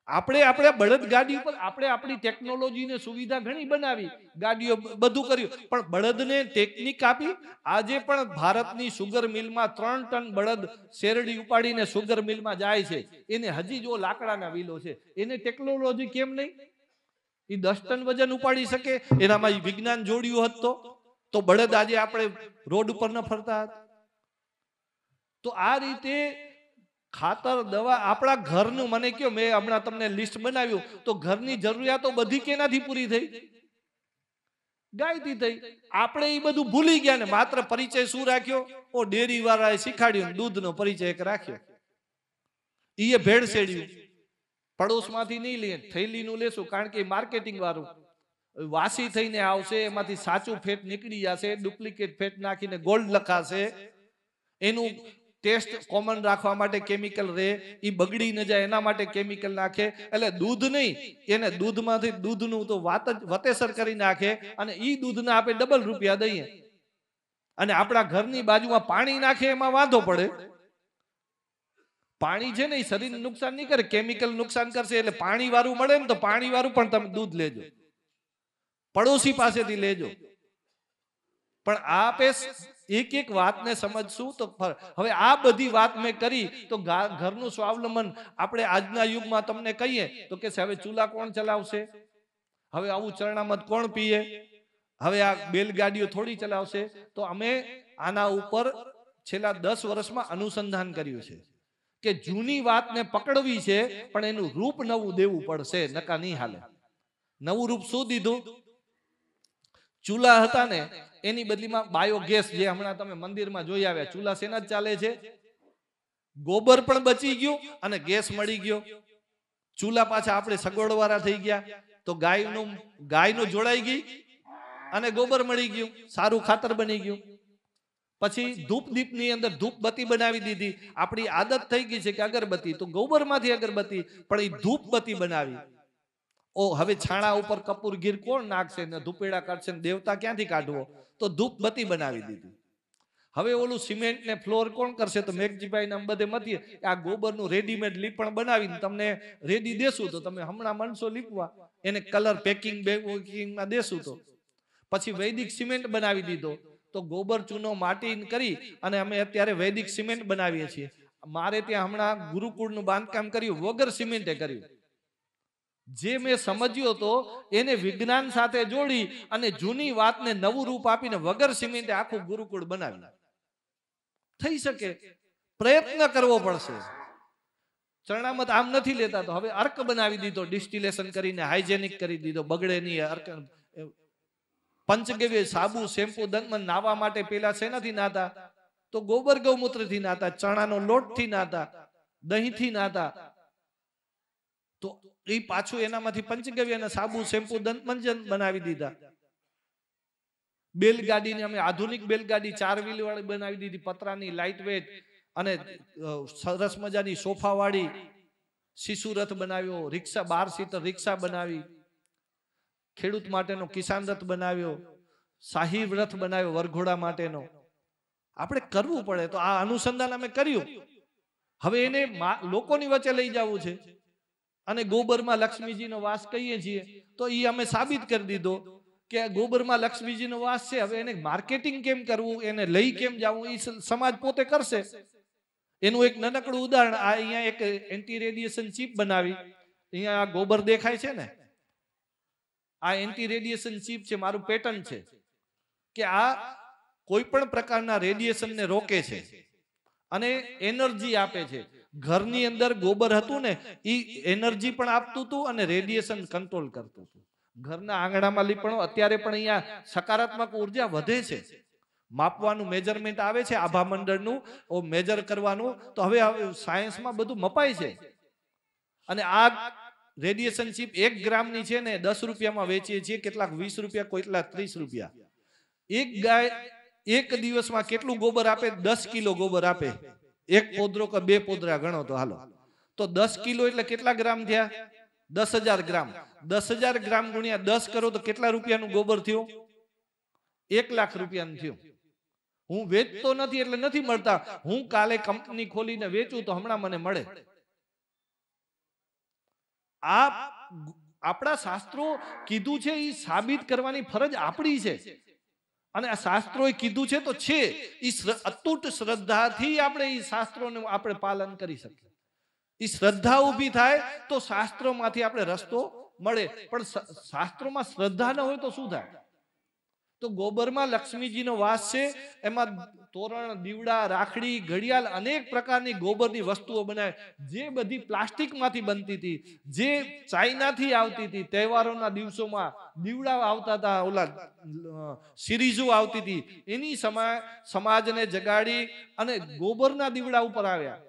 આપણે બળદ ગાડી ઉપર આપણે આપણી ટેકનોલોજીને સુવિધા ઘણી બનાવી, ગાડીઓ બધું કર્યું, પણ બળદને ટેકનિક આપી. આજે પણ ભારતની સુગર મિલમાં 3 ટન બળદ શેરડી ઉપાડીને સુગર મિલમાં જાય છે. એને હજી જો લાકડાના વ્હીલો છે, એને ટેકનોલોજી કેમ નહીં? એ 10 ટન વજન ઉપાડી શકે. એનામાં વિજ્ઞાન જોડ્યું હોત તો બળદ આજે આપણે રોડ ઉપર ન ફરતા. તો આ રીતે ખાતર, દવા, આપણા ઘરનું, મને કયો, મેં હમણાં તમને લિસ્ટ બનાવ્યું તો ઘરની જરૂરિયાતો બધી કેનાથી પૂરી થઈ? ગાયથી થઈ. આપણે એ બધું ભૂલી ગયા ને માત્ર પરિચય શું રાખ્યો? ઓ ડેરી વાળાએ શીખાડ્યું, દૂધનો પરિચય એક રાખ્યો. ઈએ ભેળસેડ્યું. પડોશમાંથી નહીં લઈએ, થેલીનું લેશું, કારણ કે માર્કેટિંગ વાળું વાસી થઈને આવશે, એમાંથી સાચું ફેટ નીકળી જશે, ડુપ્લિકેટ ફેટ નાખીને ગોલ્ડ લખાશે. એનું ટેસ્ટ કોમન રાખવા માટે કેમિકલ રહે, એ બગડી ન જાય એના માટે કેમિકલ નાખે. એટલે દૂધ નહીં, એને દૂધમાંથી દૂધનું તો વાત જ વતેસર કરી નાખે અને એ દૂધના આપણે ડબલ રૂપિયા દઈએ. અને આપણા ઘરની બાજુમાં પાણી નાખે એમાં વાંધો પડે. પાણી છે ને એ શરીરને નુકસાન નહીં કરે, કેમિકલ નુકસાન કરશે. એટલે પાણી વાળું મળે ને તો પાણી વાળું પણ તમે દૂધ લેજો, પડોશી પાસેથી લેજો. પણ આપે એક એક વાતને સમજશું તો. હવે આ બધી વાત મેં કરી તો ઘરનું સ્વાવલંબન આપણે આજના યુગમાં તમને કહીએ તો કે હવે ચૂલા કોણ ચલાવશે? હવે આવું ચરણામત કોણ પીએ? હવે આ બેલગાડીઓ થોડી ચલાવશે? તો અમે આના ઉપર છેલ્લા 10 વર્ષમાં અનુસંધાન કર્યું છે કે જૂની વાતને પકડવી છે, પણ એનું રૂપ નવું દેવું પડશે, નકા નહીં હાલે. નવું રૂપ શું દીધું? ચૂલા હતા ને એની બદલીમાં બાયોગેસ, જે હમણાં તમે મંદિરમાં જોઈ આવ્યા, ચૂલા શેના જ ચાલે છે? ગોબર પણ બચી ગયું અને ગેસ મળી ગયો. ચૂલા પાછા આપણે સગવડવાળા થઈ ગયા, તો ગાયનું જોડાઈ ગઈ અને ગોબર મળી ગયું, સારું ખાતર બની ગયું. પછી ધૂપ દીપની અંદર ધૂપ બત્તી બનાવી દીધી. આપણી આદત થઈ ગઈ છે કે અગરબત્તી, તો ગોબરમાંથી અગરબત્તી, પણ એ ધૂપ બત્તી બનાવી. ઓ હવે છાણા ઉપર કપૂર ગીર કોણ નાખશે ને ધૂપેડા કાઢશે ને દેવતા ક્યાંથી કાઢવો? તો ધૂપ બત્તી બનાવી દીધી. હવે ઓલું સિમેન્ટ ને ફ્લોર કોણ કરશે? તો મેઘજીભાઈ ને બધે મતીએ આ ગોબરનું રેડીમેડ લીપણ બનાવીને તમને રેડી દેશું, તો તમે હમણાં મનસો લીપવા, એને કલર પેકિંગમાં દેશું. તો પછી વૈદિક સિમેન્ટ બનાવી દીધો. તો ગોબર ચૂનો માટી કરી અને અમે અત્યારે વૈદિક સિમેન્ટ બનાવીએ છીએ. મારે ત્યાં હમણાં ગુરુકુળનું બાંધકામ કર્યું, વગર સિમેન્ટે કર્યું. જે મેં સમજ્યો તો એને વિજ્ઞાન સાથે જોડી અને જૂની વાતને નવું રૂપ આપીને વગર સિમેન્ટે આખું ગુરુકુળ બનાવ્યું. થઈ શકે, પ્રયત્ન કરવો પડશે. ચરણામત આમ નથી લેતા, તો હવે અર્ક બનાવી દીધો, ડિસ્ટિલેશન કરીને હાઇજેનિક કરી દીધો, બગડે નહીં. અર્ક પંચગવ્ય સાબુ શેમ્પુ દંતમાં નાવા માટે પેલા શેનાથી નાતા? તો ગોબર ગૌમૂત્રથી નાતા, ચણાનો લોટથી નાતા, દહીંથી નાતા. તો એ પાછું એનામાંથી પંચગવ્ય અને સાબુ શેમ્પુ દંતમંજન બનાવી દીધા. બેલગાડીને અમે આધુનિક બેલગાડી 4 વ્હીલ વાળી બનાવી દીધી, પતરાની, લાઇટ વેટ અને સરસ મજાની સોફા વાળી. શિશુ રથ બનાવ્યો, રિક્ષા 12 સીટર રિક્ષા બનાવી, ખેડૂત માટેનો કિસાન રથ બનાવ્યો, શાહી રથ બનાવ્યો વરઘોડા માટેનો. આપણે કરવું પડે. તો આ અનુસંધાન અમે કર્યું. હવે એને લોકોની વચ્ચે લઈ જવું છે. અને ગોબરમાં લક્ષ્મીજીનો વાસ કહીએ છીએ, તો એ અમે સાબિત કરી દીધો કે ગોબરમાં લક્ષ્મીજીનો વાસ છે. હવે એને માર્કેટિંગ કેમ કરવું, એને લઈ કેમ જવું, એ સમાજ પોતે કરશે. એનું એક નાનકડું ઉદાહરણ, આ અહીંયા એક એન્ટી રેડિયેશન ચીપ બનાવી. અહીંયા ગોબર દેખાય છે ને, આ એન્ટી રેડિયેશન ચીપ છે, મારું પેટર્ન છે કે આ કોઈ પણ પ્રકારના રેડિયેશનને રોકે છે અને એનર્જી આપે છે. ઘરની અંદર ગોબર હતું ને, એ એનર્જી પણ આપતું હતું અને રેડિયેશન કંટ્રોલ કરતું હતું. ઘરના આંગણામાં લીપણો અત્યારે પણ અહીંયા સકારાત્મક ઉર્જા વધે છે. માપવાનું મેજરમેન્ટ આવે છે, આભા મંડળનું મેજર કરવાનું. તો હવે સાયન્સમાં બધું મપાય છે. અને આ રેડિયેશન ચીપ 1 ગ્રામની છે ને 10 રૂપિયામાં વેચીએ છીએ, કેટલાક 20 રૂપિયા, કેટલાક 30 રૂપિયા. એક ગાય એક દિવસમાં કેટલું ગોબર આપે? 10 કિલો ગોબર આપે. એક પોદરો કે 2 પોદરા ગણો તો હાલો, તો 10 કિલો એટલે કેટલા ગ્રામ થયા? 10,000 ગ્રામ. 10,000 ગ્રામ ગુણ્યા 10 કરો તો કેટલા રૂપિયાનું ગોબર થયું? 1 લાખ રૂપિયાનું થયું. હું વેચતો નથી એટલે નથી મળતા, હું કાલે કંપની ખોલીને વેચું તો હમણાં મને મળે. આ આપણા શાસ્ત્રો કીધું છે, એ સાબિત કરવાની ફરજ આપણી છે. અને આ શાસ્ત્રોએ કીધું છે તો છે. એ અતૂટ શ્રદ્ધાથી આપણે એ શાસ્ત્રોનું આપણે પાલન કરી શકીએ. એ શ્રદ્ધા ઊભી થાય તો શાસ્ત્રોમાંથી આપણે રસ્તો મળે. પણ શાસ્ત્રોમાં શ્રદ્ધા ન હોય તો શું થાય? તો ગોબરમાં લક્ષ્મીજીનો વાસ છે. એમાં તોરણ, દીવડા, રાખડી, ઘડિયાળ, અનેક પ્રકારની ગોબરની વસ્તુઓ બનાવે. જે બધી પ્લાસ્ટિકમાંથી બનતી હતી, જે ચાઇનાથી આવતી હતી, તહેવારોના દિવસોમાં દીવડા આવતા હતા, ઓલા સિરીઝો આવતી હતી, એની સમાજને જગાડી અને ગોબરના દીવડા ઉપર આવ્યા.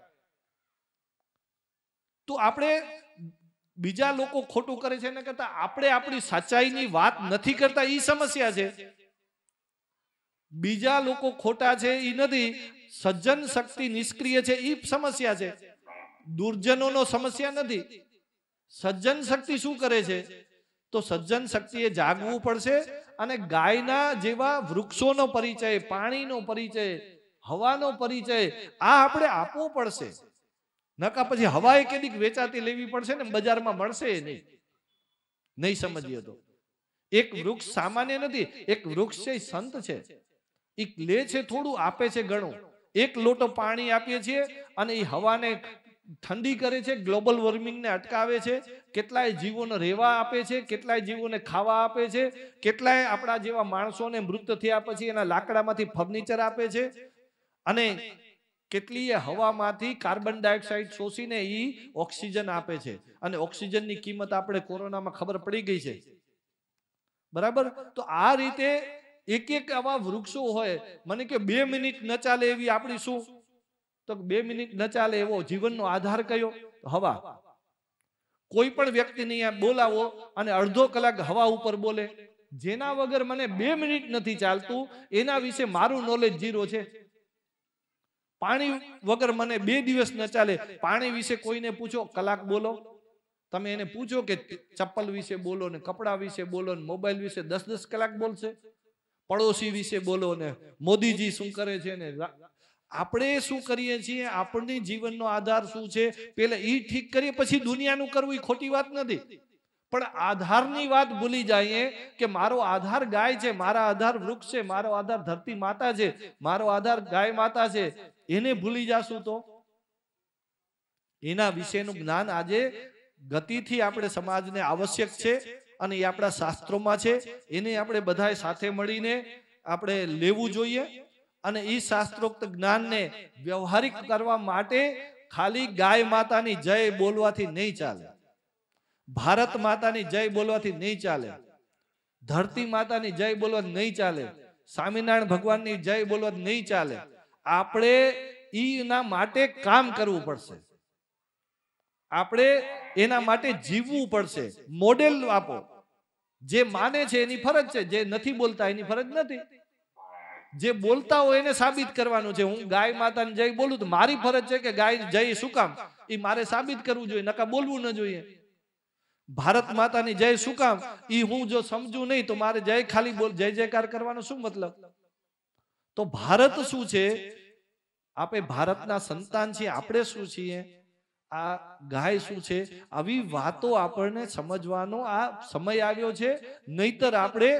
તો આપણે બીજા લોકો ખોટું કરે છે એને કરતા આપણે આપણી સચ્ચાઈની વાત નથી કરતા, એ સમસ્યા છે. બીજા લોકો ખોટા છે એ નથી, સજ્જન શક્તિ નિષ્ક્રિય છે એ સમસ્યા છે. દુર્જનોનો સમસ્યા નથી. સજ્જન શક્તિ શું કરે છે? તો સજ્જન શક્તિએ જાગવું પડશે અને ગાયના જેવા વૃક્ષોનો પરિચય, પાણીનો પરિચય, હવાનો પરિચય આ આપણે આપવો પડશે. નકા પછી હવાએ કેદીક વેચાતી લેવી પડશે ને બજારમાં મળશે નહીં સમજીએ તો. એક વૃક્ષ સામાન્ય નથી, એક વૃક્ષ છે સંત છે. એ લે છે થોડું, આપે છે ઘણું. 1 લોટો પાણી આપીએ છીએ અને એ હવાને ઠંડી કરે છે, ગ્લોબલ વોર્મિંગને અટકાવે છે. કેટલાય જીવોને રહેવા આપે છે, કેટલાય જીવોને ખાવા આપે છે, કેટલાય આપણા જેવા માણસોને મૃત થયા પછી એના લાકડામાંથી ફર્નિચર આપે છે. અને કેટલીય હવામાંથી કાર્બન ડાયોક્સાઇડ શોષીને ઈ ઓક્સિજન આપે છે. અને ઓક્સિજનની કિંમત આપણે કોરોનામાં ખબર પડી ગઈ છે. બરાબર? તો આ રીતે એક એક આવા વૃક્ષો હોય. મને કે 2 મિનિટ ન ચાલે એવી આપણી શું? તો 2 મિનિટ ન ચાલે એવો જીવનનો આધાર કયો? હવા. કોઈ પણ વ્યક્તિને અહીંયા બોલાવો અને અડધો કલાક હવા ઉપર બોલે, જેના વગર મને 2 મિનિટ નથી ચાલતું, એના વિશે મારું નોલેજ 0 છે. પાણી વગર મને 2 દિવસ ન ચાલે. પાણી વિશે કોઈને પૂછો, કલાક બોલો. તમે એને પૂછો કે ચપ્પલ વિશે બોલો ને, કપડા વિશે બોલો ને, મોબાઈલ વિશે 10-10 કલાક બોલશે. પડોશી વિશે બોલો ને, મોદીજી શું કરે છે ને. આપણે શું કરીએ છીએ? આપણની જીવનનો આધાર શું છે? પેલા ઈ ઠીક કરીએ, પછી દુનિયાનું કરવું એ ખોટી વાત નથી. પણ આધારની વાત ભૂલી જઈએ કે મારો આધાર ગાય છે, મારા આધાર વૃક્ષ છે, મારો આધાર ધરતી માતા છે, મારો આધાર ગાય માતા છે. એને ભૂલી જાશું તો એના વિશેનું જ્ઞાન આજે ગતિથી આપણે સમાજને આવશ્યક છે. અને એ આપણા શાસ્ત્રોમાં છે. એને આપણે બધાએ સાથે મળીને આપણે લેવું જોઈએ. અને એ શાસ્ત્રોક્ત જ્ઞાનને વ્યવહારિક કરવા માટે ખાલી ગાય માતાની જય બોલવાથી નહીં ચાલે, ભારત માતાની જય બોલવાથી નહીં ચાલે, ધરતી માતાની જય બોલવાથી નહીં ચાલે, સ્વામિનારાયણ ભગવાનની જય બોલવાથી નહીં ચાલે. આપણે એના માટે કામ કરવું પડશે. આપણે એના માટે જીવવું પડશે. મોડેલ આપો. જે માને છે એની ફરજ છે, જે નથી બોલતા એની ફરજ નથી. જે બોલતા હોય એને સાબિત કરવાનું છે. હું ગાય માતાની જય બોલું તો મારી ફરજ છે કે ગાય જય શું કામ એ મારે સાબિત કરવું જોઈએ, નકા બોલવું ન જોઈએ. ભારત માતાની જય શું કામ એ હું જો સમજુ નહીં તો મારે જય ખાલી બોલ જય જયકાર કરવાનો શું મતલબ? તો ભારત શું છે? આપણે ભારતના સંતાન છીએ. આપણે શું છીએ? આ ગાય શું છે? આવી વાતો આપણને સમજવાનો આ સમય આવ્યો છે. નહીતર આપણે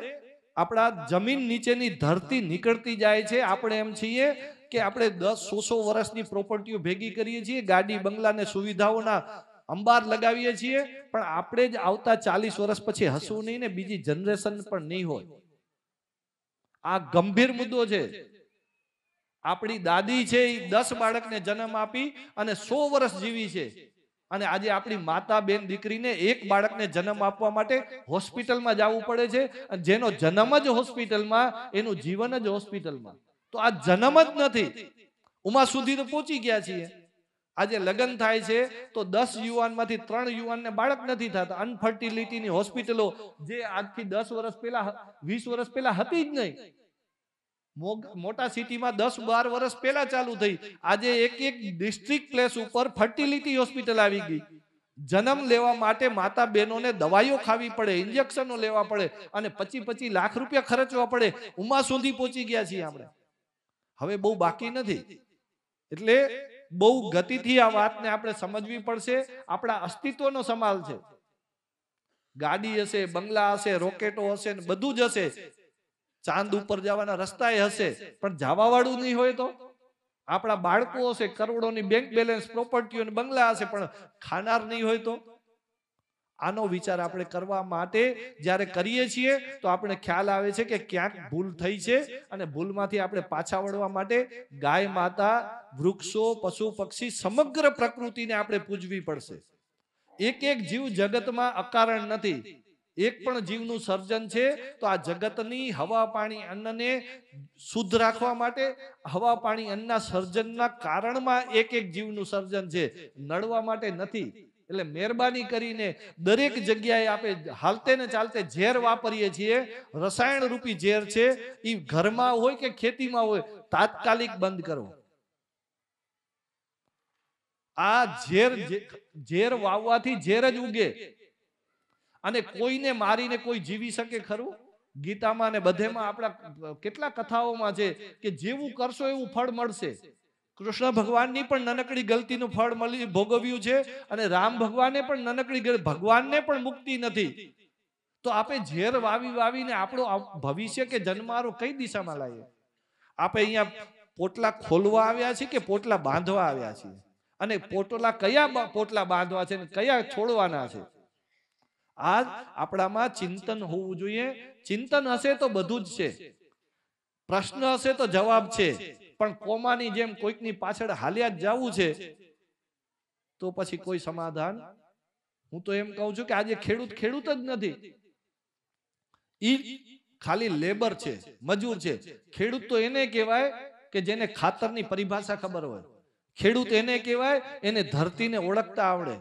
આપણા જમીન નીચેની ધરતી નીકળતી જાય છે. આપણે એમ છીએ કે આપણે 10-100 વર્ષની પ્રોપર્ટીઓ ભેગી કરીએ છીએ, ગાડી બંગલા ને સુવિધાઓના અંબાર લગાવીએ છીએ, પણ આપણે જ આવતા 40 વર્ષ પછી હસવું નહીં ને બીજી જનરેશન પણ નહીં હોય. આ ગંભીર મુદ્દો છે. આપણી દાદી છે એ 10 બાળકને જન્મ આપી અને 100 વર્ષ જીવી છે. અને આજે આપણી માતા બેન દીકરીને એક બાળકને જન્મ આપવા માટે હોસ્પિટલમાં જવું પડે છે. અને જેનો જન્મ જ હોસ્પિટલમાં, એનું જીવન જ હોસ્પિટલમાં. તો આ જન્મ જ નથી. ઉમા સુધી તો પહોંચી ગયા છીએ. આજે લગ્ન થાય છે તો 10 યુવાનમાંથી 3 યુવાનને બાળક નથી થતા. અનફર્ટિલિટીની હોસ્પિટલો જે આજથી 10 વર્ષ પહેલા 20 વર્ષ પહેલા હતી જ નહીં. મોટા સિટીમાં 10-12 વર્ષ પહેલા ચાલુ થઈ. આજે એક ડિસ્ટ્રિક્ટ પ્લેસ ઉપર ફર્ટિલિટી હોસ્પિટલ આવી ગઈ. જન્મ લેવા માટે માતા બહેનોને દવાઈઓ ખાવી પડે, ઇન્જેક્શનો લેવા પડે અને 25-25 લાખ રૂપિયા ખર્ચવા પડે. ઉમા સુધી પહોંચી ગયા છીએ આપણે. હવે બહુ બાકી નથી. એટલે બહુ ગતિથી આ વાતને આપણે સમજવી પડશે. આપણા અસ્તિત્વનો સવાલ છે. ગાડી હશે, બંગલા હશે, રોકેટો હશે, બધું જ હશે. ચાંદ ઉપર જવાના રસ્તા હશે, પણ જવા વાળું નહીં હોય તો? આપણા બાળકો હશે, કરોડોની બેંક બેલેન્સ, પ્રોપર્ટીઓ, બંગલા હશે, પણ ખાનાર નહીં હોય તો? આનો વિચાર આપણે કરવા માટે જ્યારે કરીએ છીએ તો આપણે ખ્યાલ આવે છે કે ક્યાંક ભૂલ થઈ છે. અને ભૂલમાંથી આપણે પાછા વળવા માટે ગાય માતા, વૃક્ષો, પશુ પક્ષી, સમગ્ર પ્રકૃતિને આપણે પૂજવી પડશે. એક જીવ જગતમાં અકારણ નથી. એક પણ જીવનું સર્જન છે. તો આ જગતની હવા, પાણી, અન્નને શુદ્ધ રાખવા માટે હવા, પાણી, અન્નના સર્જનના કારણમાં એક જીવનું સર્જન છે, નડવા માટે નથી. એટલે મહેરબાની કરીને દરેક જગ્યાએ આપણે હાલતે ને ચાલતે ઝેર વાપરીએ છીએ. રસાયણ રૂપી ઝેર છે. એ ઘરમાં હોય કે ખેતીમાં હોય, તાત્કાલિક બંધ કરો. આ ઝેર વાવવાથી ઝેર જ ઉગે. અને કોઈને મારીને કોઈ જીવી શકે ખરું? ગીતામાં ને બધેમાં આપણા કેટલા કથાઓમાં છે કે જેવું કરશો એવું ફળ મળશે. કૃષ્ણ ભગવાનની પણ નાનકડી ગલતીનું ફળ ભોગવ્યું છે. અને રામ ભગવાને પણ નાનકડી, ભગવાનને પણ મુક્તિ નથી. તો આપણે ઝેર વાવીને આપણો ભવિષ્ય કે જન્મારો કઈ દિશામાં લાવીએ? આપણે અહીંયા પોટલા ખોલવા આવ્યા છીએ કે પોટલા બાંધવા આવ્યા છીએ? અને પોટલા કયા પોટલા બાંધવા છે ને કયા છોડવાના છે? આ આપણામાં ચિંતન હોવું જોઈએ. ચિંતન હશે તો બધું જ છે. પ્રશ્ન હશે તો જવાબ છે. પણ કોમાની જેમ કોઈકની પાછળ હાલ્યા જ જવું છે તો પછી કોઈ સમાધાન, હું તો એમ કહું છું કે આજે ખેડૂત જ નથી, ઈ ખાલી લેબર છે, મજૂર છે. ખેડૂત તો એને કહેવાય કે જેને ખાતરની પરિભાષા ખબર હોય. ખેડૂત એને કહેવાય એને ધરતીને ઓળખતા આવડે.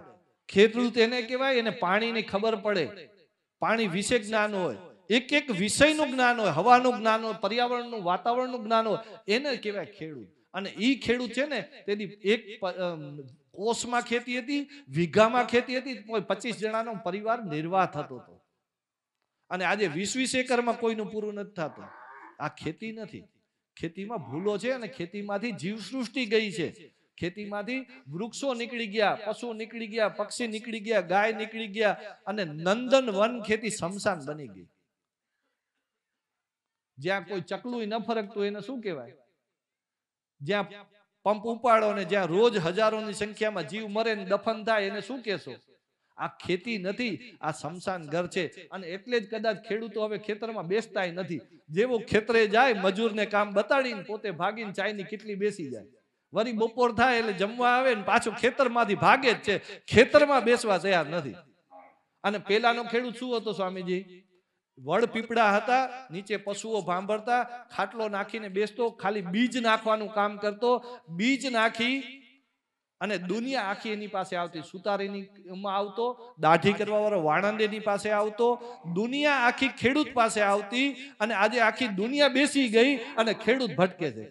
ખેડૂત એને કહેવાય એને પાણીની ખબર પડે, પાણી વિશે જ્ઞાન હોય, એક વિષયનું જ્ઞાન હોય, હવાનું જ્ઞાન હોય, પર્યાવરણનું વાતાવરણનું જ્ઞાન હોય, એને કહેવાય ખેડૂત. અને ઈ ખેડૂત છે ને તેની એક કોષમાં ખેતી હતી, વીઘામાં ખેતી હતી, 25 જણાનો પરિવાર નિર્વાહ થતો હતો. અને આજે 20 એકરમાં કોઈનું પૂરું નથી થતું. આ ખેતી નથી. ખેતીમાં ભૂલો છે અને ખેતીમાંથી જીવસૃષ્ટિ ગઈ છે. ખેતીમાંથી વૃક્ષો નીકળી ગયા, પશુ નીકળી ગયા, પક્ષી નીકળી ગયા, ગાય નીકળી ગયા અને નંદન વન ખેતી શમશાન બની ગઈ. જ્યાં કોઈ ચકલું ન ફરકતું એને શું કહેવાય? જ્યાં પંપ ઉપાડો ને જ્યાં રોજ હજારોની સંખ્યામાં જીવ મરે ને દફન થાય એને શું કહેશો? આ ખેતી નથી, આ શમશાન ઘર છે. અને એટલે જ કદાચ ખેડૂતો હવે ખેતરમાં બેસતાય નથી. જેવો ખેતરે જાય મજૂરને કામ બતાડીને પોતે ભાગીને ચાયની કેટલી બેસી જાય. વળી બપોર થાય એટલે જમવા આવે ને પાછો ખેતરમાંથી ભાગે જ છે, ખેતરમાં બેસવા તૈયાર નથી. અને પેલાનો ખેડૂત શું હતો સ્વામીજી? વડ પીપળા હતા, નીચે પશુઓ ભાંભરતા, ખાટલો નાખીને બેસતો, ખાલી બીજ નાખવાનું કામ કરતો. બીજ નાખી અને દુનિયા આખી એની પાસે આવતી. સુતારીની આવતો, દાઢી કરવા વાળો વાણંદ એની પાસે આવતો, દુનિયા આખી ખેડૂત પાસે આવતી. અને આજે આખી દુનિયા બેસી ગઈ અને ખેડૂત ભટકે છે.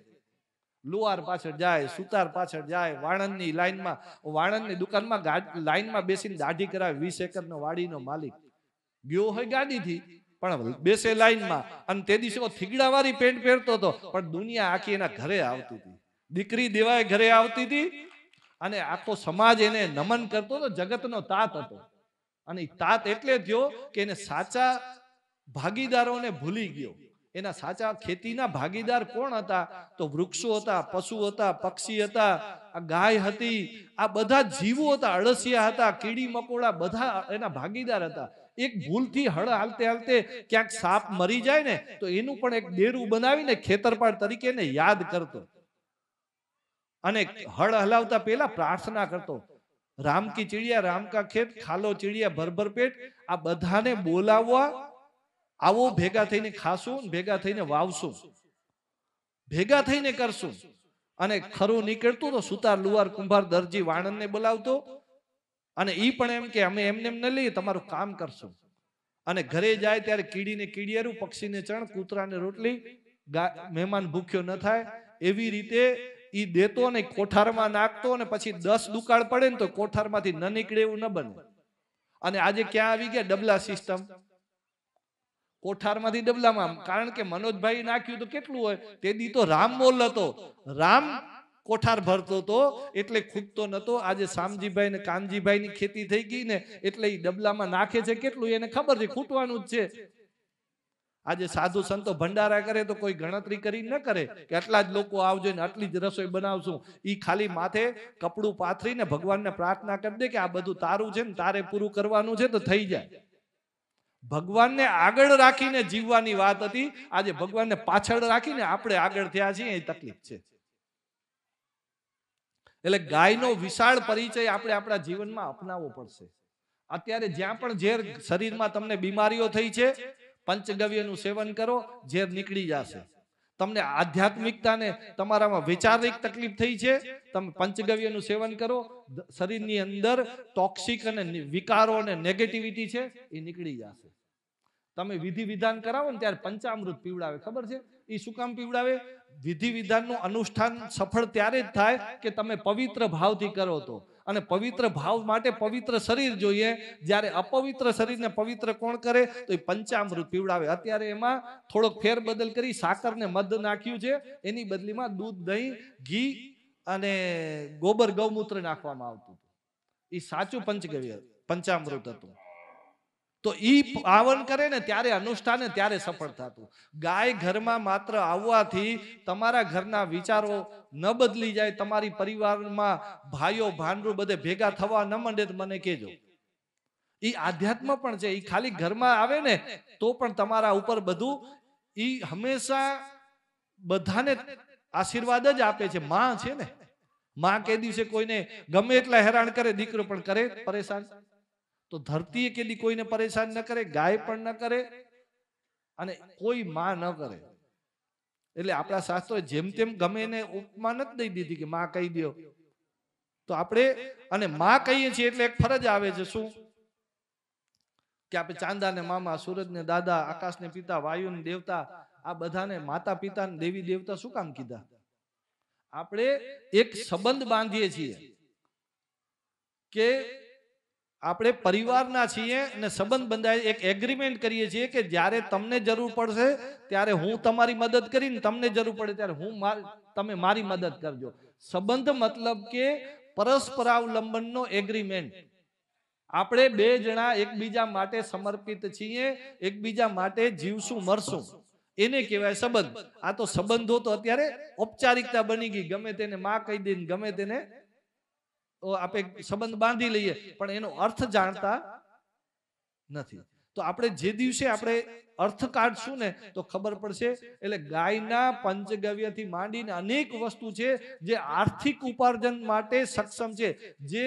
લુહાર પાછળ જાય, સુતાર પાછળ જાય, વાણંદની લાઈનમાં, વાણંદની દુકાનમાં લાઈનમાં બેસીને દાઢી કરાવે. 20 એકરનો વાડીનો માલિક ગયો હોય ગાડીથી પણ બેસે લાઈનમાં. અને તે દિવસે થીગડા વાળી પેન્ટ પહેરતો હતો પણ દુનિયા આખી એના ઘરે આવતી હતી. દીકરી દેવાય ઘરે આવતી હતી અને આખો સમાજ એને નમન કરતો હતો. જગતનો તાત હતો. અને તાત એટલે થયો કે એને સાચા ભાગીદારોને ભૂલી ગયો. એના સાચા ખેતીના ભાગીદાર કોણ હતા? તો વૃક્ષો હતા, પશુ હતા, પક્ષી હતા, ગાય હતી, આ બધા જીવો હતા, અળસિયા હતા, કીડી મકોડા, બધા એના ભાગીદાર હતા. એક ભૂલથી હળ હાલતે હાલતે ક્યાંક સાપ મરી જાય ને તો એનું પણ એક ડેરું બનાવીને ખેતરપાળ તરીકે એને યાદ કરતો. અને હળ હલાવતા પહેલા પ્રાર્થના કરતો, રામ કી ચીડિયા રામ કા ખેત, ખાલો ચીડિયા ભર પેટ. આ બધાને બોલાવવા આવો, ભેગા થઈને ખાશું, ભેગા થઈને વાવશું, ભેગા થઈને કરશું. અને ખરું નીકળતું તો સુતાર, લુહાર, કુંભાર, દરજી, વાણંદને બોલાવતો. અને ઈ પણ એમ કે અમે એમને ન લઈએ, તમારું કામ કરશું. અને ઘરે જાય ત્યારે કીડીને કીડિયારું, પક્ષીને ચણ, કૂતરાને રોટલી, મહેમાન ભૂખ્યો ન થાય એવી રીતે ઈ દેતો અને કોઠારમાં નાખતો. અને પછી 10 દુકાળ પડે ને તો કોઠારમાંથી ન નીકળે એવું ન બને. અને આજે ક્યાં આવી ગયા? ડબલા સિસ્ટમ. કોઠારમાંથી ડબલામાં. કારણ કે મનોજભાઈ નાખ્યું તો કેટલું હોય? તે દી તો રામ મોલ હતો, રામ કોઠાર ભરતો હતો એટલે ખૂટતો નતો. આજે શામજીભાઈ ને કાનજીભાઈ ની ખેતી થઈ ગઈ ને એટલે એ ડબલામાં નાખે છે કેટલું એને ખબર છે, ખૂટવાનું જ છે. આજે સાધુ સંતો ભંડારા કરે તો કોઈ ગણતરી કરી ન કરે કે આટલા જ લોકો આવજો ને આટલી જ રસોઈ બનાવશું. ઈ ખાલી માથે કપડું પાથરીને ભગવાનને પ્રાર્થના કરી દે કે આ બધું તારું છે ને તારે પૂરું કરવાનું છે તો થઈ જાય. ભગવાનને આગળ રાખીને જીવવાની વાત હતી. આજે ભગવાનને પાછળ રાખીને આપણે આગળ થયા છીએ, એ તકલીફ છે. એટલે ગાયનો વિશાળ પરિચય આપણે આપણા જીવનમાં અપનાવવો પડશે. અત્યારે જ્યાં પણ ઝેર શરીરમાં તમને બીમારીઓ થઈ છે, પંચગવ્યનું સેવન કરો, ઝેર નીકળી જશે. તમને આધ્યાત્મિકતાને તમારામાં વિચારિક તકલીફ થઈ છે, તમે પંચગવ્યનું સેવન કરો, શરીરની અંદર ટોક્સિક અને વિકારો અને નેગેટિવિટી છે એ નીકળી જશે. તમે વિધિ વિધાન કરાવો ને ત્યારે પંચામૃત પીવડાવે, ખબર છે? એ શું કામ પીવડાવે? વિધિ વિધાનનું અનુષ્ઠાન સફળ ત્યારે જ થાય કે તમે પવિત્ર ભાવથી કરો તો. અને પવિત્ર ભાવ માટે પવિત્ર શરીર જોઈએ. જ્યારે અપવિત્ર શરીરને પવિત્ર કોણ કરે? તો એ પંચામૃત પીવડાવે. અત્યારે એમાં થોડોક ફેરબદલ કરી સાકરને મધ નાખ્યું છે, એની બદલીમાં દૂધ, દહીં, ઘી અને ગોબર ગૌમૂત્ર નાખવામાં આવતું. એ સાચું પંચગવ્ય પંચામૃત હતું. તો ઈ પાવન કરે ને ત્યારે અનુષ્ઠાન ત્યારે સફળ થતું. ગાય ઘરમાં માત્ર આવવાથી તમારા ઘરના વિચારો ન બદલી જાય, તમારી પરિવારમાં ભાઈઓ ભાંડરું બધે ભેગા થવા ન માંડે તો મને કહેજો. ઈ આધ્યાત્મ પણ છે. ઈ ખાલી ઘરમાં આવે ને તો પણ તમારા ઉપર બધું ઈ હંમેશા બધાને આશીર્વાદ જ આપે છે. માં છે ને, માં કે દિવસે કોઈને ગમે એટલા હેરાન કરે, દીકરો પણ કરે પરેશાન. તો ધરતીએ કેદી કોઈને પરેશાન ન કરે, ગાય પણ ન કરે અને કોઈ માં ન કરે. એટલે આપણા શાસ્ત્રોએ જેમ તેમ ગમે એને ઉપમા નથી દઈ દીધી કે માં કહી દો. તો આપણે અને માં કહીએ છીએ એટલે એક ફરજ આવે છે. શું? કે આપણે ચાંદાને મામા, સૂરજને દાદા, આકાશને પિતા, વાયુને દેવતા, આ બધાને માતા પિતા ને દેવી દેવતા શું કામ કીધા? આપણે એક સંબંધ બાંધીએ છીએ કે આપણે પરિવારના છીએ અને સંબંધ બંધાય, એક એગ્રીમેન્ટ કરીએ છીએ કે જ્યારે તમને જરૂર પડશે ત્યારે હું તમારી મદદ કરીને, તમને જરૂર પડે ત્યારે તમે મારી મદદ કરજો. સંબંધ મતલબ કે પરસ્પરાવલંબનનો એગ્રીમેન્ટ. આપણે બે જણા એકબીજા માટે સમર્પિત છીએ, એકબીજા માટે જીવશું મરશું, એને કહેવાય સંબંધ. આ તો સંબંધો તો અત્યારે ઔપચારિકતા બની ગઈ, ગમે તેને માં કહી દઈને ગમે તેને આપણે સંબંધ બાંધી લઈએ, પણ એનો અર્થ જાણતા નથી. તો આપણે જે દિવસે આપણે અર્થ કાઢશું ને તો ખબર પડશે. એટલે ગાયના પંચગવ્યથી માંડીને અનેક વસ્તુ છે જે આર્થિક ઉપાર્જન માટે સક્ષમ છે. જે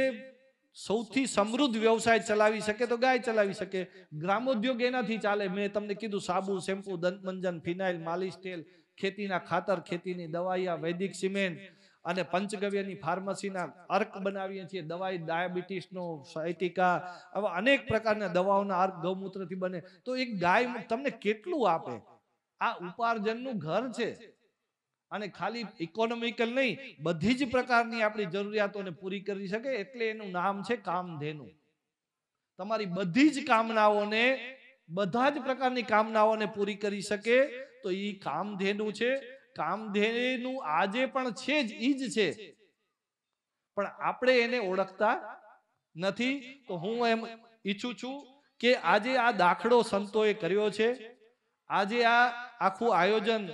સૌથી સમૃદ્ધ વ્યવસાય ચલાવી શકે તો ગાય ચલાવી શકે. ગ્રામોદ્યોગ એનાથી ચાલે. મેં તમને કીધું સાબુ, શેમ્પુ, દંતમંજન, ફિનાઇલ, માલિશ તેલ, ખેતીના ખાતર, ખેતીની દવાઈયા, વૈદિક સિમેન્ટ અને પંચગવ્યની ફાર્મસીના અર્ક બનાવીએ છીએ. દવાઈ ડાયાબિટીસનો, સાયટિકા, આવા અનેક પ્રકારના દવાઓના અર્ક ગૌમૂત્રથી બને. તો એક ગાય તમને કેટલું આપે. આ ઉપાર્જનનું ઘર છે. અને ખાલી ઇકોનોમિકલ નહીં, બધી જ પ્રકારની આપણી જરૂરિયાતોને પૂરી કરી શકે. એટલે એનું નામ છે કામધેનુ. તમારી બધી જ કામનાઓને, બધા જ પ્રકારની કામનાઓને પૂરી કરી શકે તો એ કામધેનુ છે. કામધેનુ આજે પણ છે જ, ઈ જ છે, પણ આપણે એને ઓળખતા નથી. તો હું એમ ઈચ્છું છું કે આજે આ દાખલો સંતોએ કર્યો છે. આજે આ આખું આયોજન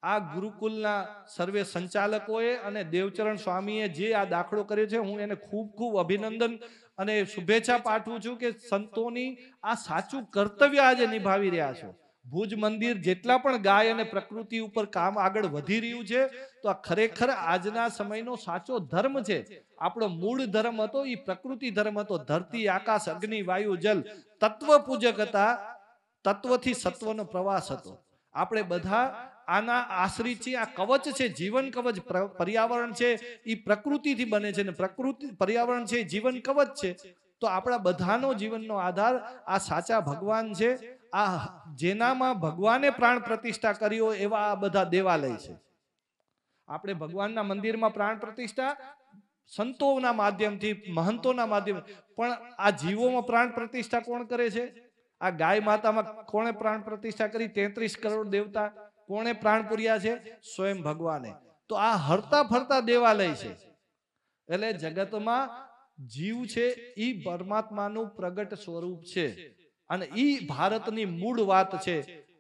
આ ગુરુકુલના સર્વે સંચાલકોએ અને દેવચરણ સ્વામીએ જે આ દાખલો કર્યો છે, હું એને ખૂબ ખૂબ અભિનંદન અને શુભેચ્છા પાઠવું છું કે સંતોની આ સાચું કર્તવ્ય આજે નિભાવી રહ્યા છો. ભુજ મંદિર જેટલા પણ ગાય અને પ્રકૃતિ ઉપર કામ આગળ વધી રહ્યું છે, તો આ ખરેખર આજના સમયનો સાચો ધર્મ છે. આપણો મૂળ ધર્મ હતો એ પ્રકૃતિ ધર્મ હતો. ધરતી, આકાશ, અગ્નિ, વાયુ, જલ તત્વ પૂજક હતા. તત્વથી સત્વનો પ્રવાસ હતો. આપણે બધા આના આશ્રિત છીએ. આ કવચ છે, જીવન કવચ. પર્યાવરણ છે એ પ્રકૃતિથી બને છે ને પ્રકૃતિ પર્યાવરણ છે, જીવન કવચ છે. તો આપણા બધાનો જીવનનો આધાર આ સાચા ભગવાન છે. આ જેનામાં ભગવાને પ્રાણ પ્રતિષ્ઠા કરી હોય એવા આ બધા દેવાલય છે. આપણે ભગવાનના મંદિરમાં પ્રાણ પ્રતિષ્ઠા સંતોના માધ્યમથી, મહંતોના માધ્યમથી, પણ આ જીવોમાં પ્રાણ પ્રતિષ્ઠા કોણ કરે છે? આ ગાય માતામાં કોણે પ્રાણ પ્રતિષ્ઠા કરી? 33 કરોડ દેવતા કોણે પ્રાણ પૂર્યા છે? સ્વયં ભગવાને. તો આ હરતા ફરતા દેવાલય છે. એટલે જગતમાં જીવ છે ઈ પરમાત્માનું પ્રગટ સ્વરૂપ છે અને ઈ ભારતની મૂળ વાત છે.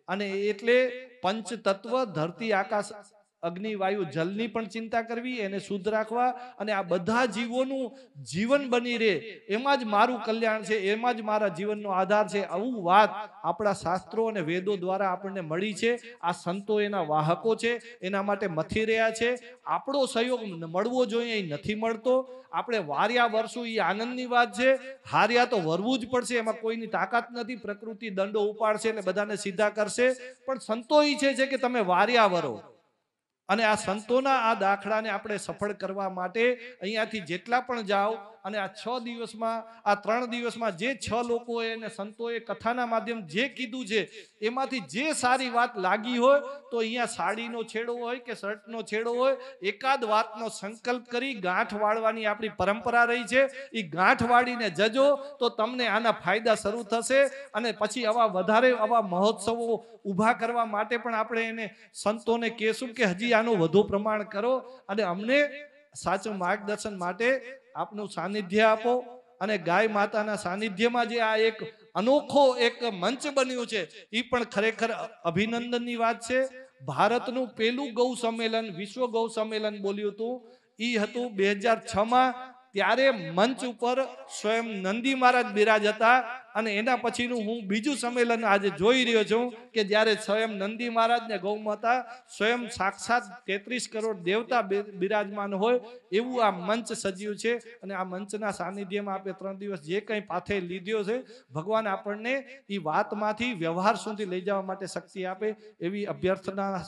અને એટલે પંચ તત્વ, ધરતી, આકાશ, અગ્નિ, વાયુ, જલની પણ ચિંતા કરવી, એને શુદ્ધ રાખવા અને આ બધા જીવોનું જીવન બની રહે, એમાં જ મારું કલ્યાણ છે, એમાં જ મારા જીવનનો આધાર છે. આવું વાત આપણા શાસ્ત્રો અને વેદો દ્વારા આપણને મળી છે. આ સંતો એના વાહકો છે, એના માટે મથી રહ્યા છે. આપણો સહયોગ મળવો જોઈએ, એ નથી મળતો. આપણે વાર્યા વરસું એ આનંદની વાત છે. હાર્યા તો વરવું જ પડશે, એમાં કોઈની તાકાત નથી. પ્રકૃતિ દંડો ઉપાડશે એટલે બધાને સીધા કરશે. પણ સંતો ઈચ્છે છે કે તમે વાર્યા વરો. અને આ સંતોના આ દાખલાને આપણે સફળ કરવા માટે અહીંયાથી જેટલા પણ જાઓ અને આ 6 દિવસમાં, આ 3 દિવસમાં જે 6 લોકોએ અને સંતોએ કથાના માધ્યમ જે કીધું છે એમાંથી જે સારી વાત લાગી હોય તો અહીંયા સાડીનો છેડો હોય કે શર્ટનો છેડો હોય, એકાદ વાતનો સંકલ્પ કરી ગાંઠ વાળવાની આપણી પરંપરા રહી છે. એ ગાંઠ વાળીને જજો તો તમને આના ફાયદા શરૂ થશે. અને પછી આવા વધારે આવા મહોત્સવો ઊભા કરવા માટે પણ આપણે એને સંતોને કહેશું કે હજી આનું વધુ પ્રમાણ કરો અને અમને સાચું માર્ગદર્શન માટે આપનું સાનિધ્ય આપો. અને ગાય માતાના સાનિધ્યમાં જે આ એક અનોખો એક મંચ બન્યું છે એ પણ ખરેખર અભિનંદનની વાત છે. ભારતનું પહેલું ગૌ સંમેલન, વિશ્વ ગૌ સંમેલન બોલ્યું હતું, એ હતું 2006માં. ત્યારે મંચ ઉપર સ્વયં નંદી મહારાજ બિરાજ હતા અને એના પછીનું હું બીજું સંમેલન આજે જોઈ રહ્યો છું કે જ્યારે સ્વયં નંદી મહારાજ ને ગૌ માતા સ્વયં સાક્ષાત 33 કરોડ દેવતા બિરાજમાન હોય એવું આ મંચ સજ્યું છે અને આ મંચના સાનિધ્યમાં આપણે 3 દિવસ જે કંઈ પાથે લીધો છે ભગવાન આપણને એ વાતમાંથી વ્યવહાર સુધી લઈ જવા માટે શક્તિ આપે એવી અભ્યર્થના.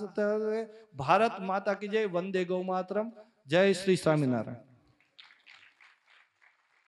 ભારત માતા કી જય. વંદે ગૌ માતરમ. જય શ્રી સ્વામિનારાયણ.